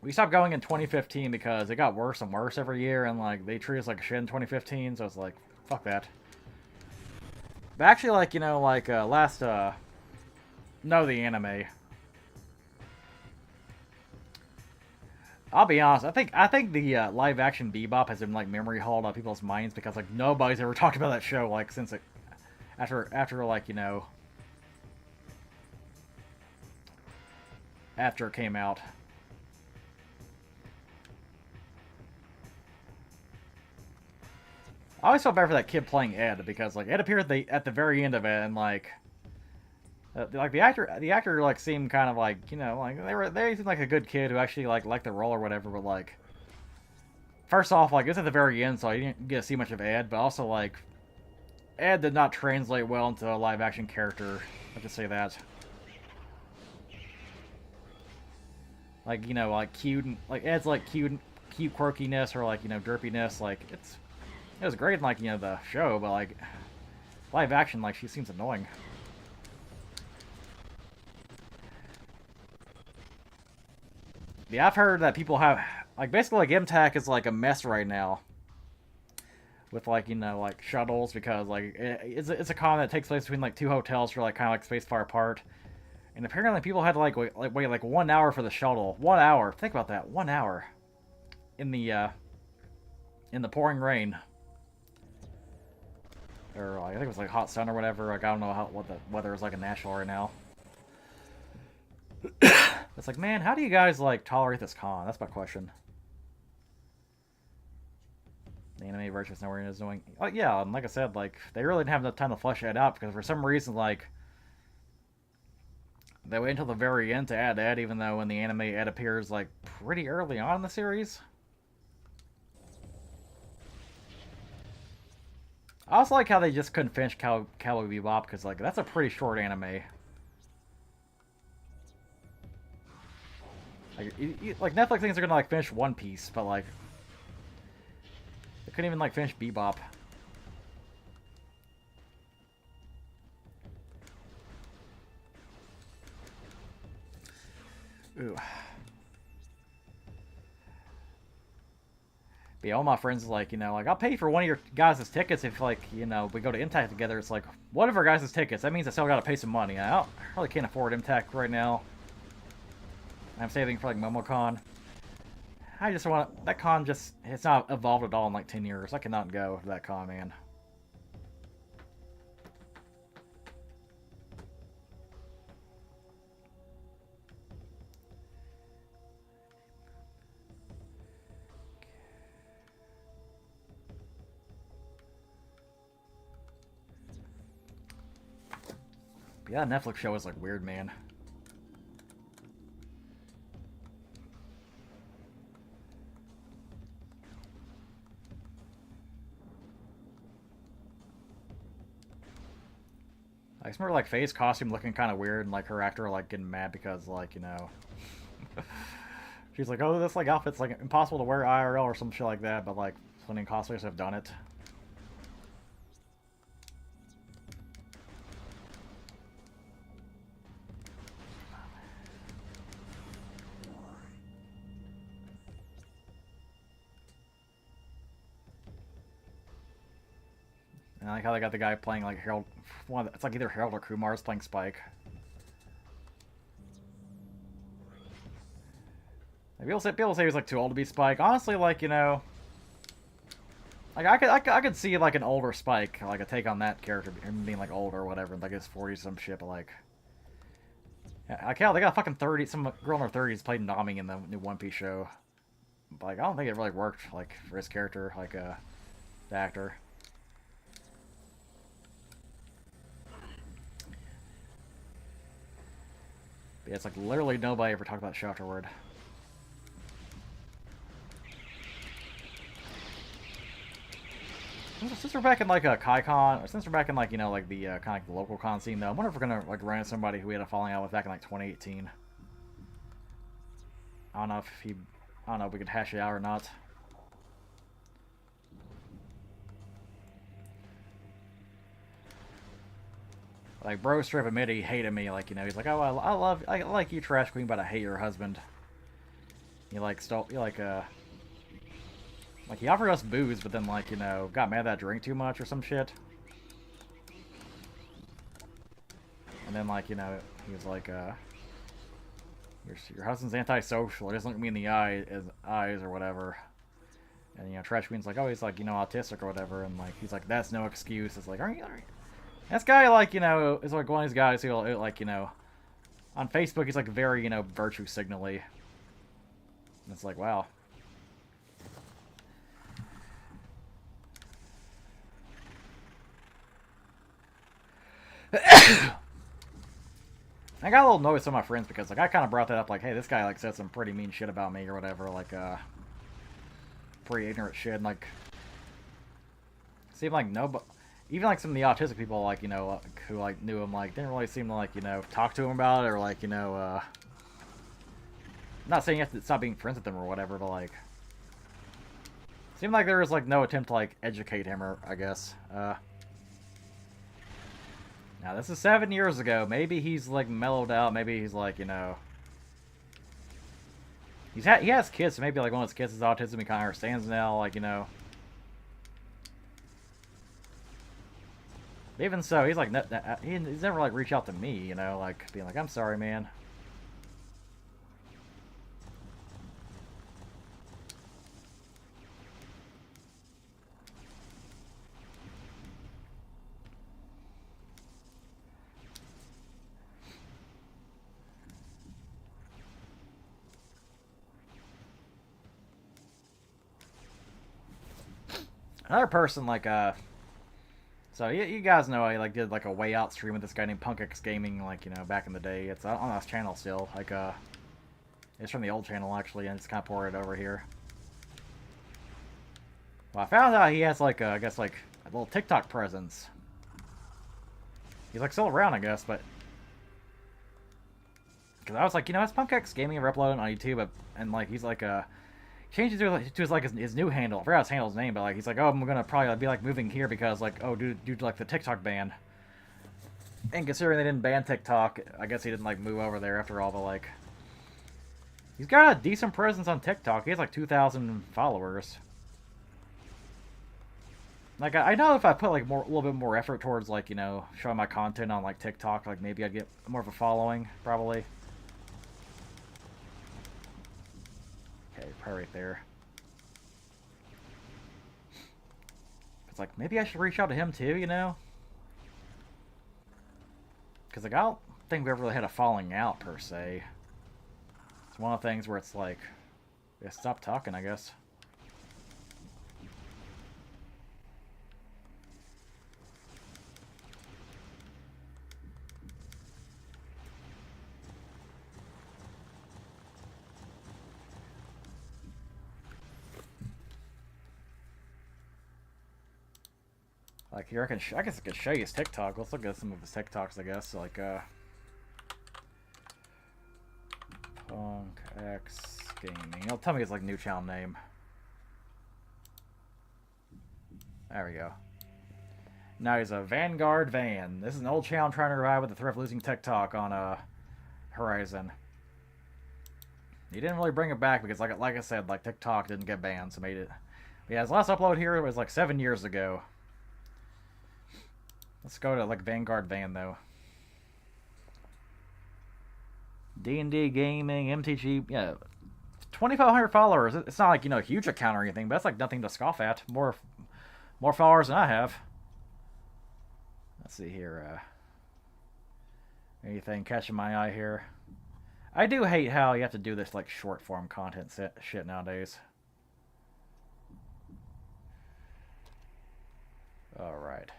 we stopped going in 2015 because it got worse and worse every year, and like they treated us like shit in 2015. So it's like, fuck that. But actually, like, last no, the anime. I'll be honest. I think the live action Bebop has been like memory hauled on people's minds because like nobody's ever talked about that show like since it after like after it came out. I always felt bad for that kid playing Ed because like Ed appeared at the very end of it, and like the actor like seemed kind of like like they seemed like a good kid who actually like liked the role or whatever, but like first off, like it's at the very end, so I didn't get to see much of Ed, but also like Ed did not translate well into a live action character. I'll just say that. Like like cute, like Ed's like cute quirkiness or like derpiness, like it was great in like the show, but like live action, like she seems annoying. Yeah, I've heard that people have like basically like MTAC is like a mess right now with like like shuttles because like it's a con that takes place between like two hotels for like kind of like spaced far apart, and apparently people had to like wait like 1 hour for the shuttle. 1 hour. Think about that. 1 hour in the pouring rain. Or like, I think it was like hot sun or whatever. Like I don't know what the weather is like in Nashville right now. It's like, man, how do you guys like tolerate this con? That's my question. The anime version is nowhere is doing. Like yeah, and like I said, like they really didn't have enough time to flesh that out because for some reason like they wait until the very end to add Ed, even though in the anime Ed appears like pretty early on in the series. I also like how they just couldn't finish Cowboy Bebop because like that's a pretty short anime. Like Netflix thinks they're gonna like finish One Piece, but like they couldn't even like finish Bebop. Ooh. But yeah, all my friends is like, like I'll pay for one of your guys' tickets if like, we go to MTAC together. It's like, one of our guys' tickets. That means I still gotta pay some money. I really can't afford MTAC right now. I'm saving for like MomoCon. I just want that con it's not evolved at all in like 10 years. I cannot go to that con, man. Yeah, that Netflix show is like weird, man. I just remember like Faye's costume looking kind of weird, and like her actor like getting mad because like she's like, oh, this like outfit's like impossible to wear IRL or some shit like that, but like plenty of cosplayers have done it. And I like how they got the guy playing like Harold. It's like either Harold or Kumar's playing Spike. People say he was like too old to be Spike. Honestly, like like I could see like an older Spike, like a take on that character, him being like old or whatever, like his 40s some shit. But like, yeah, like hell, they got fucking 30. Some girl in her 30s played Nami in the new One Piece show. But like, I don't think it really worked like for his character, like the actor. But yeah, it's like literally nobody ever talked about the show afterward. Since we're back in like a KaiCon, or since we're back in like like the kind of like the local con scene, though, I wonder if we're gonna like run into somebody who we had a falling out with back in like 2018. I don't know if he, I don't know if we could hash it out or not. Like, bro straight admitted he hated me. Like, you know, he's like, oh, I like you, Trash Queen, but I hate your husband. He like stole, he like he offered us booze, but then like, you know, got mad that I drank too much or some shit. And then like, you know, he was like, your husband's antisocial. He doesn't look me in the eyes or whatever. And you know, Trash Queen's like, oh, he's like, you know, autistic or whatever. And like, he's like, that's no excuse. It's like, are you? This guy, like, you know, is like one of these guys who, like, you know, on Facebook, he's like very, you know, virtue signally. And it's like, wow. I got a little annoyed with some of my friends because, like, I kind of brought that up, like, hey, this guy, like, said some pretty mean shit about me or whatever, like, pretty ignorant shit, and, like, seemed like nobody, even, like, some of the autistic people, like, you know, who, like, knew him, like, didn't really seem to, like, you know, talk to him about it, or, like, you know, not saying you have to stop being friends with them or whatever, but, like, seemed like there was, like, no attempt to, like, educate him, or, I guess, now, this is 7 years ago. Maybe he's, like, mellowed out. Maybe he's, like, you know... he has kids, so maybe, like, one of his kids is autism. He kind of understands now, like, you know... But even so, he's, like... he's never, like, reached out to me, you know? Like, being like, I'm sorry, man. Another person, like, so you guys know I, like, did, like, a way out stream with this guy named PunkX Gaming, like, you know, back in the day. It's on this channel still, like, it's from the old channel, actually, and it's kind of poured it over here. Well, I found out he has, like, I guess, like, a little TikTok presence. He's, like, still around, I guess, but... Because I was like, you know, it's PunkX Gaming ever uploaded on YouTube, and, like, he's, like, changed it to his, like, his new handle. I forgot his handle's name, but, like, he's like, oh, I'm gonna probably, like, be, like, moving here because, like, oh, due to, like, the TikTok ban. And considering they didn't ban TikTok, I guess he didn't, like, move over there after all, but, like... He's got a decent presence on TikTok. He has, like, 2,000 followers. Like, I know if I put, like, a little bit more effort towards, like, you know, showing my content on, like, TikTok, like, maybe I'd get more of a following, probably. Okay, probably right there. It's like, maybe I should reach out to him too, you know? Because, like, I don't think we ever really had a falling out, per se. It's one of the things where it's like, yeah, stop talking, I guess. Like, here, I guess I could show you his TikTok. Let's look at some of his TikToks, I guess. Like, PunkX Gaming. It'll tell me his, like, new channel name. There we go. Now he's a Vanguard Van. This is an old channel I'm trying to revive with the threat of losing TikTok on, Horizon. He didn't really bring it back because, like I said, like, TikTok didn't get banned, so made it... But yeah, his last upload here was, like, 7 years ago. Let's go to, like, Vanguard Van, though. D&D Gaming, MTG, yeah. 2,500 followers. It's not, like, you know, a huge account or anything, but that's, like, nothing to scoff at. More followers than I have. Let's see here, anything catching my eye here? I do hate how you have to do this, like, short-form content shit nowadays. Alright.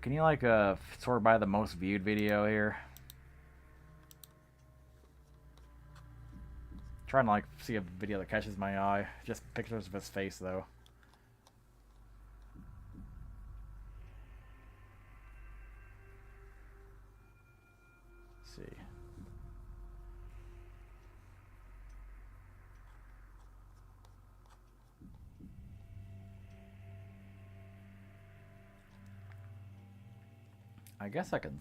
Can you, like, sort by the most viewed video here? Trying to, like, see a video that catches my eye. Just pictures of his face, though. Let's see. I guess I can.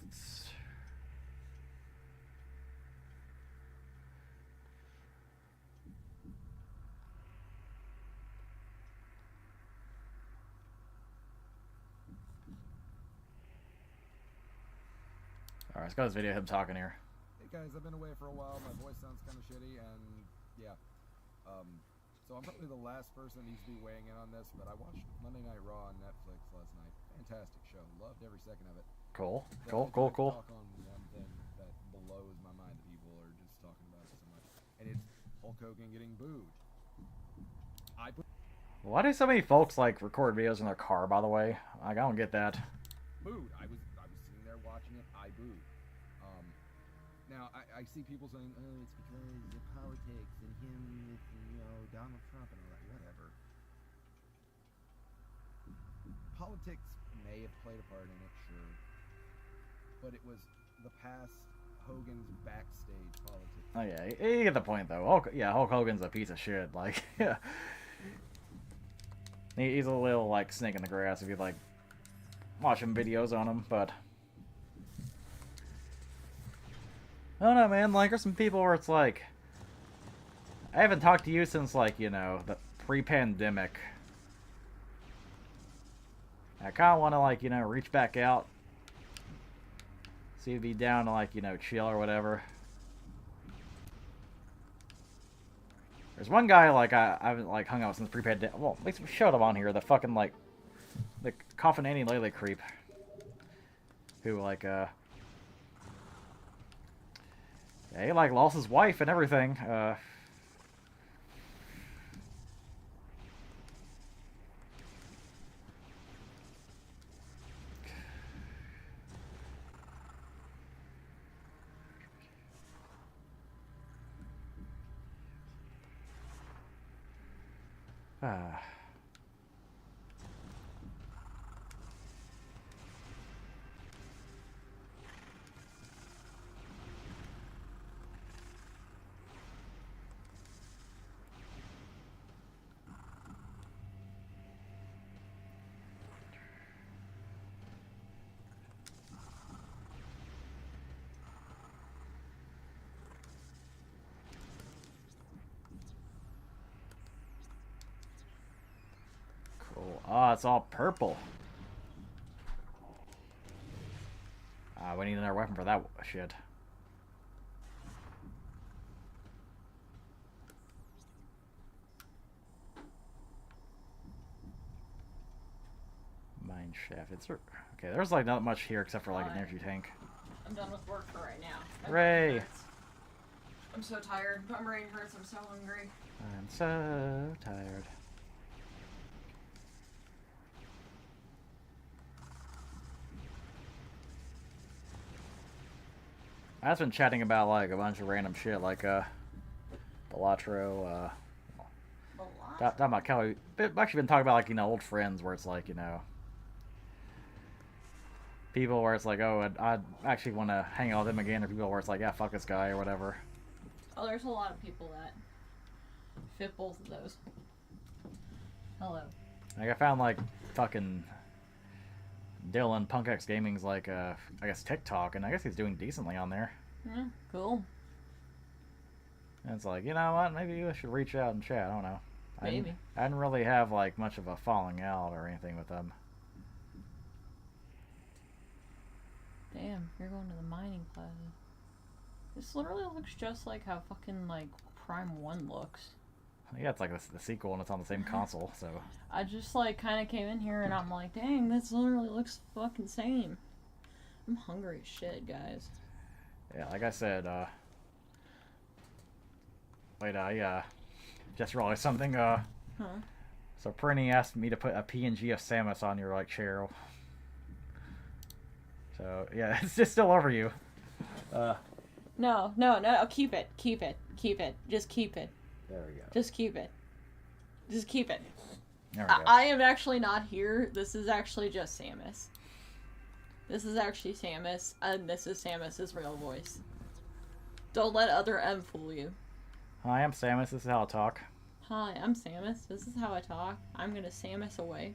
Alright, let's go to this video of him talking here. Hey guys, I've been away for a while. My voice sounds kind of shitty, and yeah. So I'm probably the last person that needs to be weighing in on this, but I watched Monday Night Raw on Netflix last night. Fantastic show. Loved every second of it. Cool. The Cool, only cool, time I cool. talk on one thing that blows my mind that people are just talking about it so much, and it's Hulk Hogan getting booed. Why do so many folks like record videos in their car, by the way? Like, I don't get that. Booed. I was sitting there watching it. I booed. Now I see people saying, oh, it's because of politics and him with, you know, Donald Trump and all that. Whatever. Politics may have played a part in it, sure, but it was the past Hogan's backstage politics. Oh yeah, you get the point though. Hulk Hogan's a piece of shit. Like, yeah, he's a little like snake in the grass if you like watching videos on him. But I don't know, man. Like, there's some people where it's like, I haven't talked to you since like, you know, the pre-pandemic. I kind of want to like, you know, reach back out, see if you'd be down to like, you know, chill or whatever. There's one guy like I haven't like hung out with since pre-pandemic. Well, at least we showed him on here. The fucking like the Coffin Annie Lele creep, who like yeah, he like lost his wife and everything. Cool. Oh, it's all purple. We need another weapon for that shit. Mine shaft. It's okay. There's like not much here except for like an energy tank. I'm done with work for right now. My Hooray! brain hurts. I'm so tired. My brain hurts. I'm so hungry. I'm so tired. I've been chatting about like a bunch of random shit like Belatro, talking about Kelly. I've actually been talking about like, you know, old friends where it's like, you know, people where it's like, oh, I'd actually want to hang out with him again, or people where it's like, yeah, fuck this guy or whatever. Oh, there's a lot of people that fit both of those. Hello. Like I found like fucking Dylan Punk X Gaming's like I guess TikTok, and I guess he's doing decently on there. Yeah, cool. And it's like, you know what, maybe you should reach out and chat. I don't know. Maybe. I didn't really have like much of a falling out or anything with them. Damn, you're going to the mining plaza. This literally looks just like how fucking like Prime 1 looks. Yeah, it's like the sequel and it's on the same console, so. I just like kind of came in here and I'm like, dang, this literally looks fucking same. I'm hungry as shit, guys. Yeah, like I said, wait, I just realized something, So Prinny asked me to put a PNG of Samus on your like chair. So yeah, it's just still over you. No, keep it. Just keep it. There we go. Just keep it. Just keep it. There we go. I am actually not here. This is actually just Samus. This is actually Samus, and this is Samus's real voice. Don't let other M fool you. Hi, I'm Samus. This is how I talk. Hi, I'm Samus. This is how I talk. I'm gonna Samus away.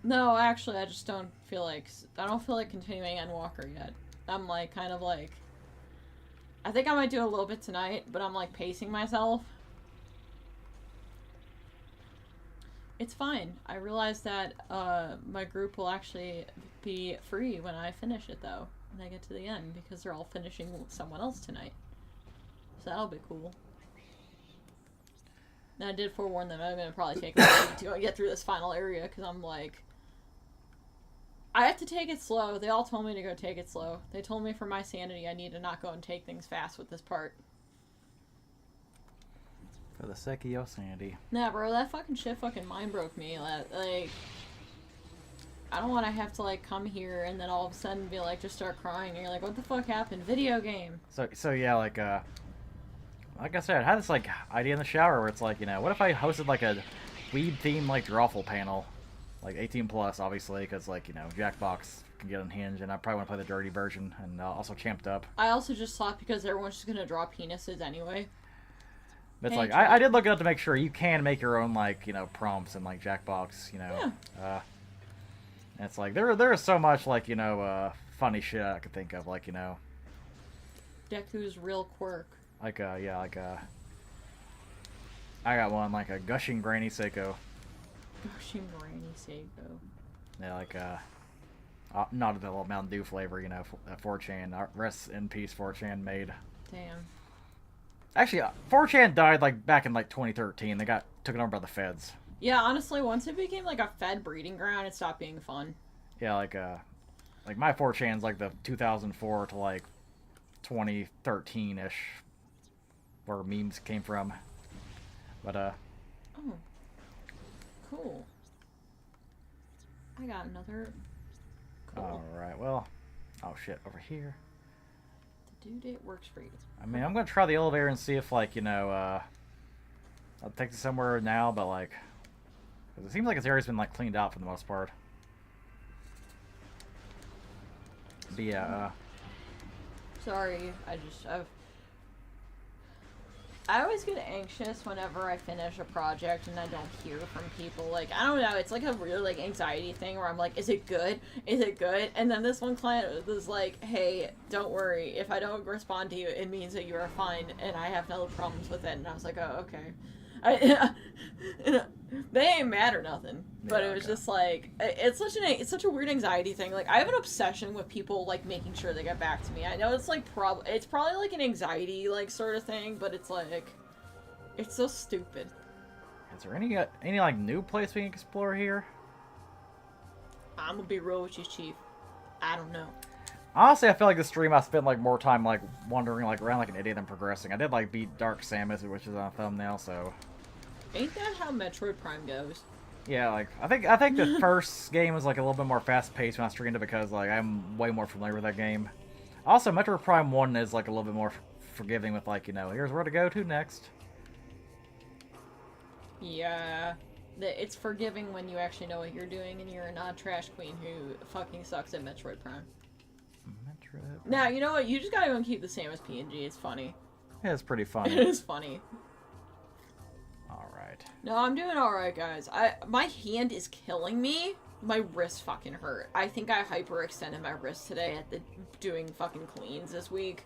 No, actually, I just don't feel like... I don't feel like continuing Endwalker yet. I'm, like, kind of, like... I think I might do a little bit tonight, but I'm, like, pacing myself. It's fine. I realize that, my group will actually be free when I finish it, though. When I get to the end, because they're all finishing with someone else tonight. So that'll be cool. And I did forewarn them I'm gonna probably take a while to get through this final area, because I'm, like... I have to take it slow. They all told me to go take it slow. They told me for my sanity I need to not go and take things fast with this part. For the sake of your sanity. Nah, bro, that fucking shit fucking mind broke me. Like, I don't want to have to, like, come here and then all of a sudden be like, just start crying. And you're like, what the fuck happened? Video game. So yeah, like I said, I had this, like, idea in the shower where it's like, you know, what if I hosted, like, a weed-themed, like, drawful panel? Like, 18 plus, obviously, because, like, you know, Jackbox can get unhinged, and I probably want to play the dirty version, and also Champed Up. I also just thought because everyone's just gonna draw penises anyway. But it's Hey, like, I did look it up to make sure you can make your own, like, you know, prompts in, like, Jackbox, you know. Yeah. And it's like, there is so much, like, you know, funny shit I could think of, like, you know. Deku's real quirk. Like, yeah, like, I got one, like, a gushing Granny Seiko. Gushing Granny Seiko. Yeah, like, not the little Mountain Dew flavor, you know, 4chan. Rest in peace, 4chan made. Damn. Actually, 4chan died, like, back in, like, 2013. They got taken over by the feds. Yeah, honestly, once it became, like, a Fed breeding ground, it stopped being fun. Yeah, like my 4chan's, like, the 2004 to, like, 2013-ish, where memes came from. But, Oh. Cool. I got another... Cool. Alright, well... Oh, shit, over here. The due date works for you. I mean, I'm gonna try the elevator and see if, like, you know, I'll take it somewhere now, but, like... Cause it seems like this area's been, like, cleaned out for the most part. But, yeah, Sorry, I always get anxious whenever I finish a project and I don't hear from people. Like, I don't know, it's like a real, like, anxiety thing where I'm like, is it good? Is it good? And then this one client was like, hey, don't worry, if I don't respond to you, it means that you are fine and I have no problems with it. And I was like, oh, okay. They ain't mad or nothing, but Yeah, it was okay. just like it's such a weird anxiety thing. Like, I have an obsession with people, like, making sure they get back to me. I know it's like it's probably like an anxiety, like, sort of thing, but it's like it's so stupid. is there any like new place we can explore here? I'm gonna be real with you, Chief. I don't know. Honestly, I feel like this stream I spent like more time like wandering like around like an idiot than progressing. I did like beat Dark Samus, which is on a thumbnail, so Ain't that how Metroid Prime goes? yeah, like I think the first game was like a little bit more fast paced when I streamed it because like I'm way more familiar with that game. Also, Metroid Prime 1 is like a little bit more forgiving with like, you know, here's where to go to next. Yeah. It's forgiving when you actually know what you're doing and you're not a trash queen who fucking sucks at Metroid Prime. Metroid. Now, you know what? You just gotta go and keep the same as PNG. It's funny. Yeah, it's pretty It funny. is funny. Alright. No, I'm doing alright, guys. My hand is killing me. My wrist fucking hurt. I think I hyperextended my wrist today at doing fucking cleans this week.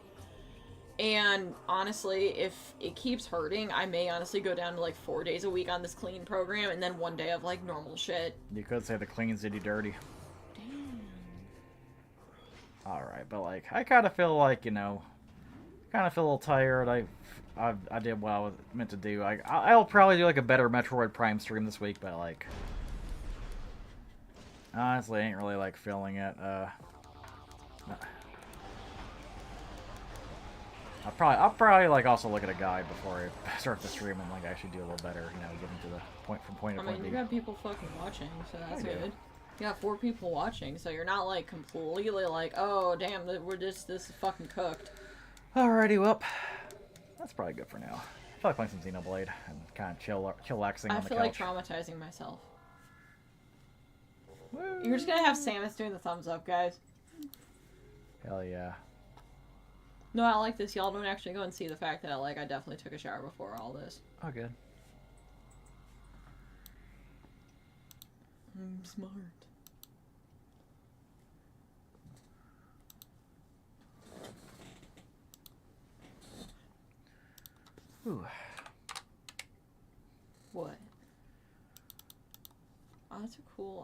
And honestly, if it keeps hurting, I may honestly go down to like 4 days a week on this clean program and then 1 day of like normal shit. You could say the cleans did you dirty. Damn. Alright, but like, I kind of feel like, you know, kind of feel a little tired. I did what I was meant to do. I'll probably do like a better Metroid Prime stream this week, but like, honestly, I ain't really like feeling it. I'll probably like also look at a guide before I start the stream and like actually do a little better, you know, getting to the point from point I A to mean, point you B. got people fucking watching, so that's I do. good. You got 4 people watching, so you're not like completely like, oh damn, this is fucking cooked. Alrighty, well, that's probably good for now. I feel like playing some Xenoblade and kind of chillaxing I on the feel like couch. traumatizing myself. Woo. You're just gonna have Samus doing the thumbs up, guys. Hell yeah. No, I like this. Y'all don't actually go and see the fact that I definitely took a shower before all this. Oh, good. I'm smart. Ooh. What? Oh, that's a cool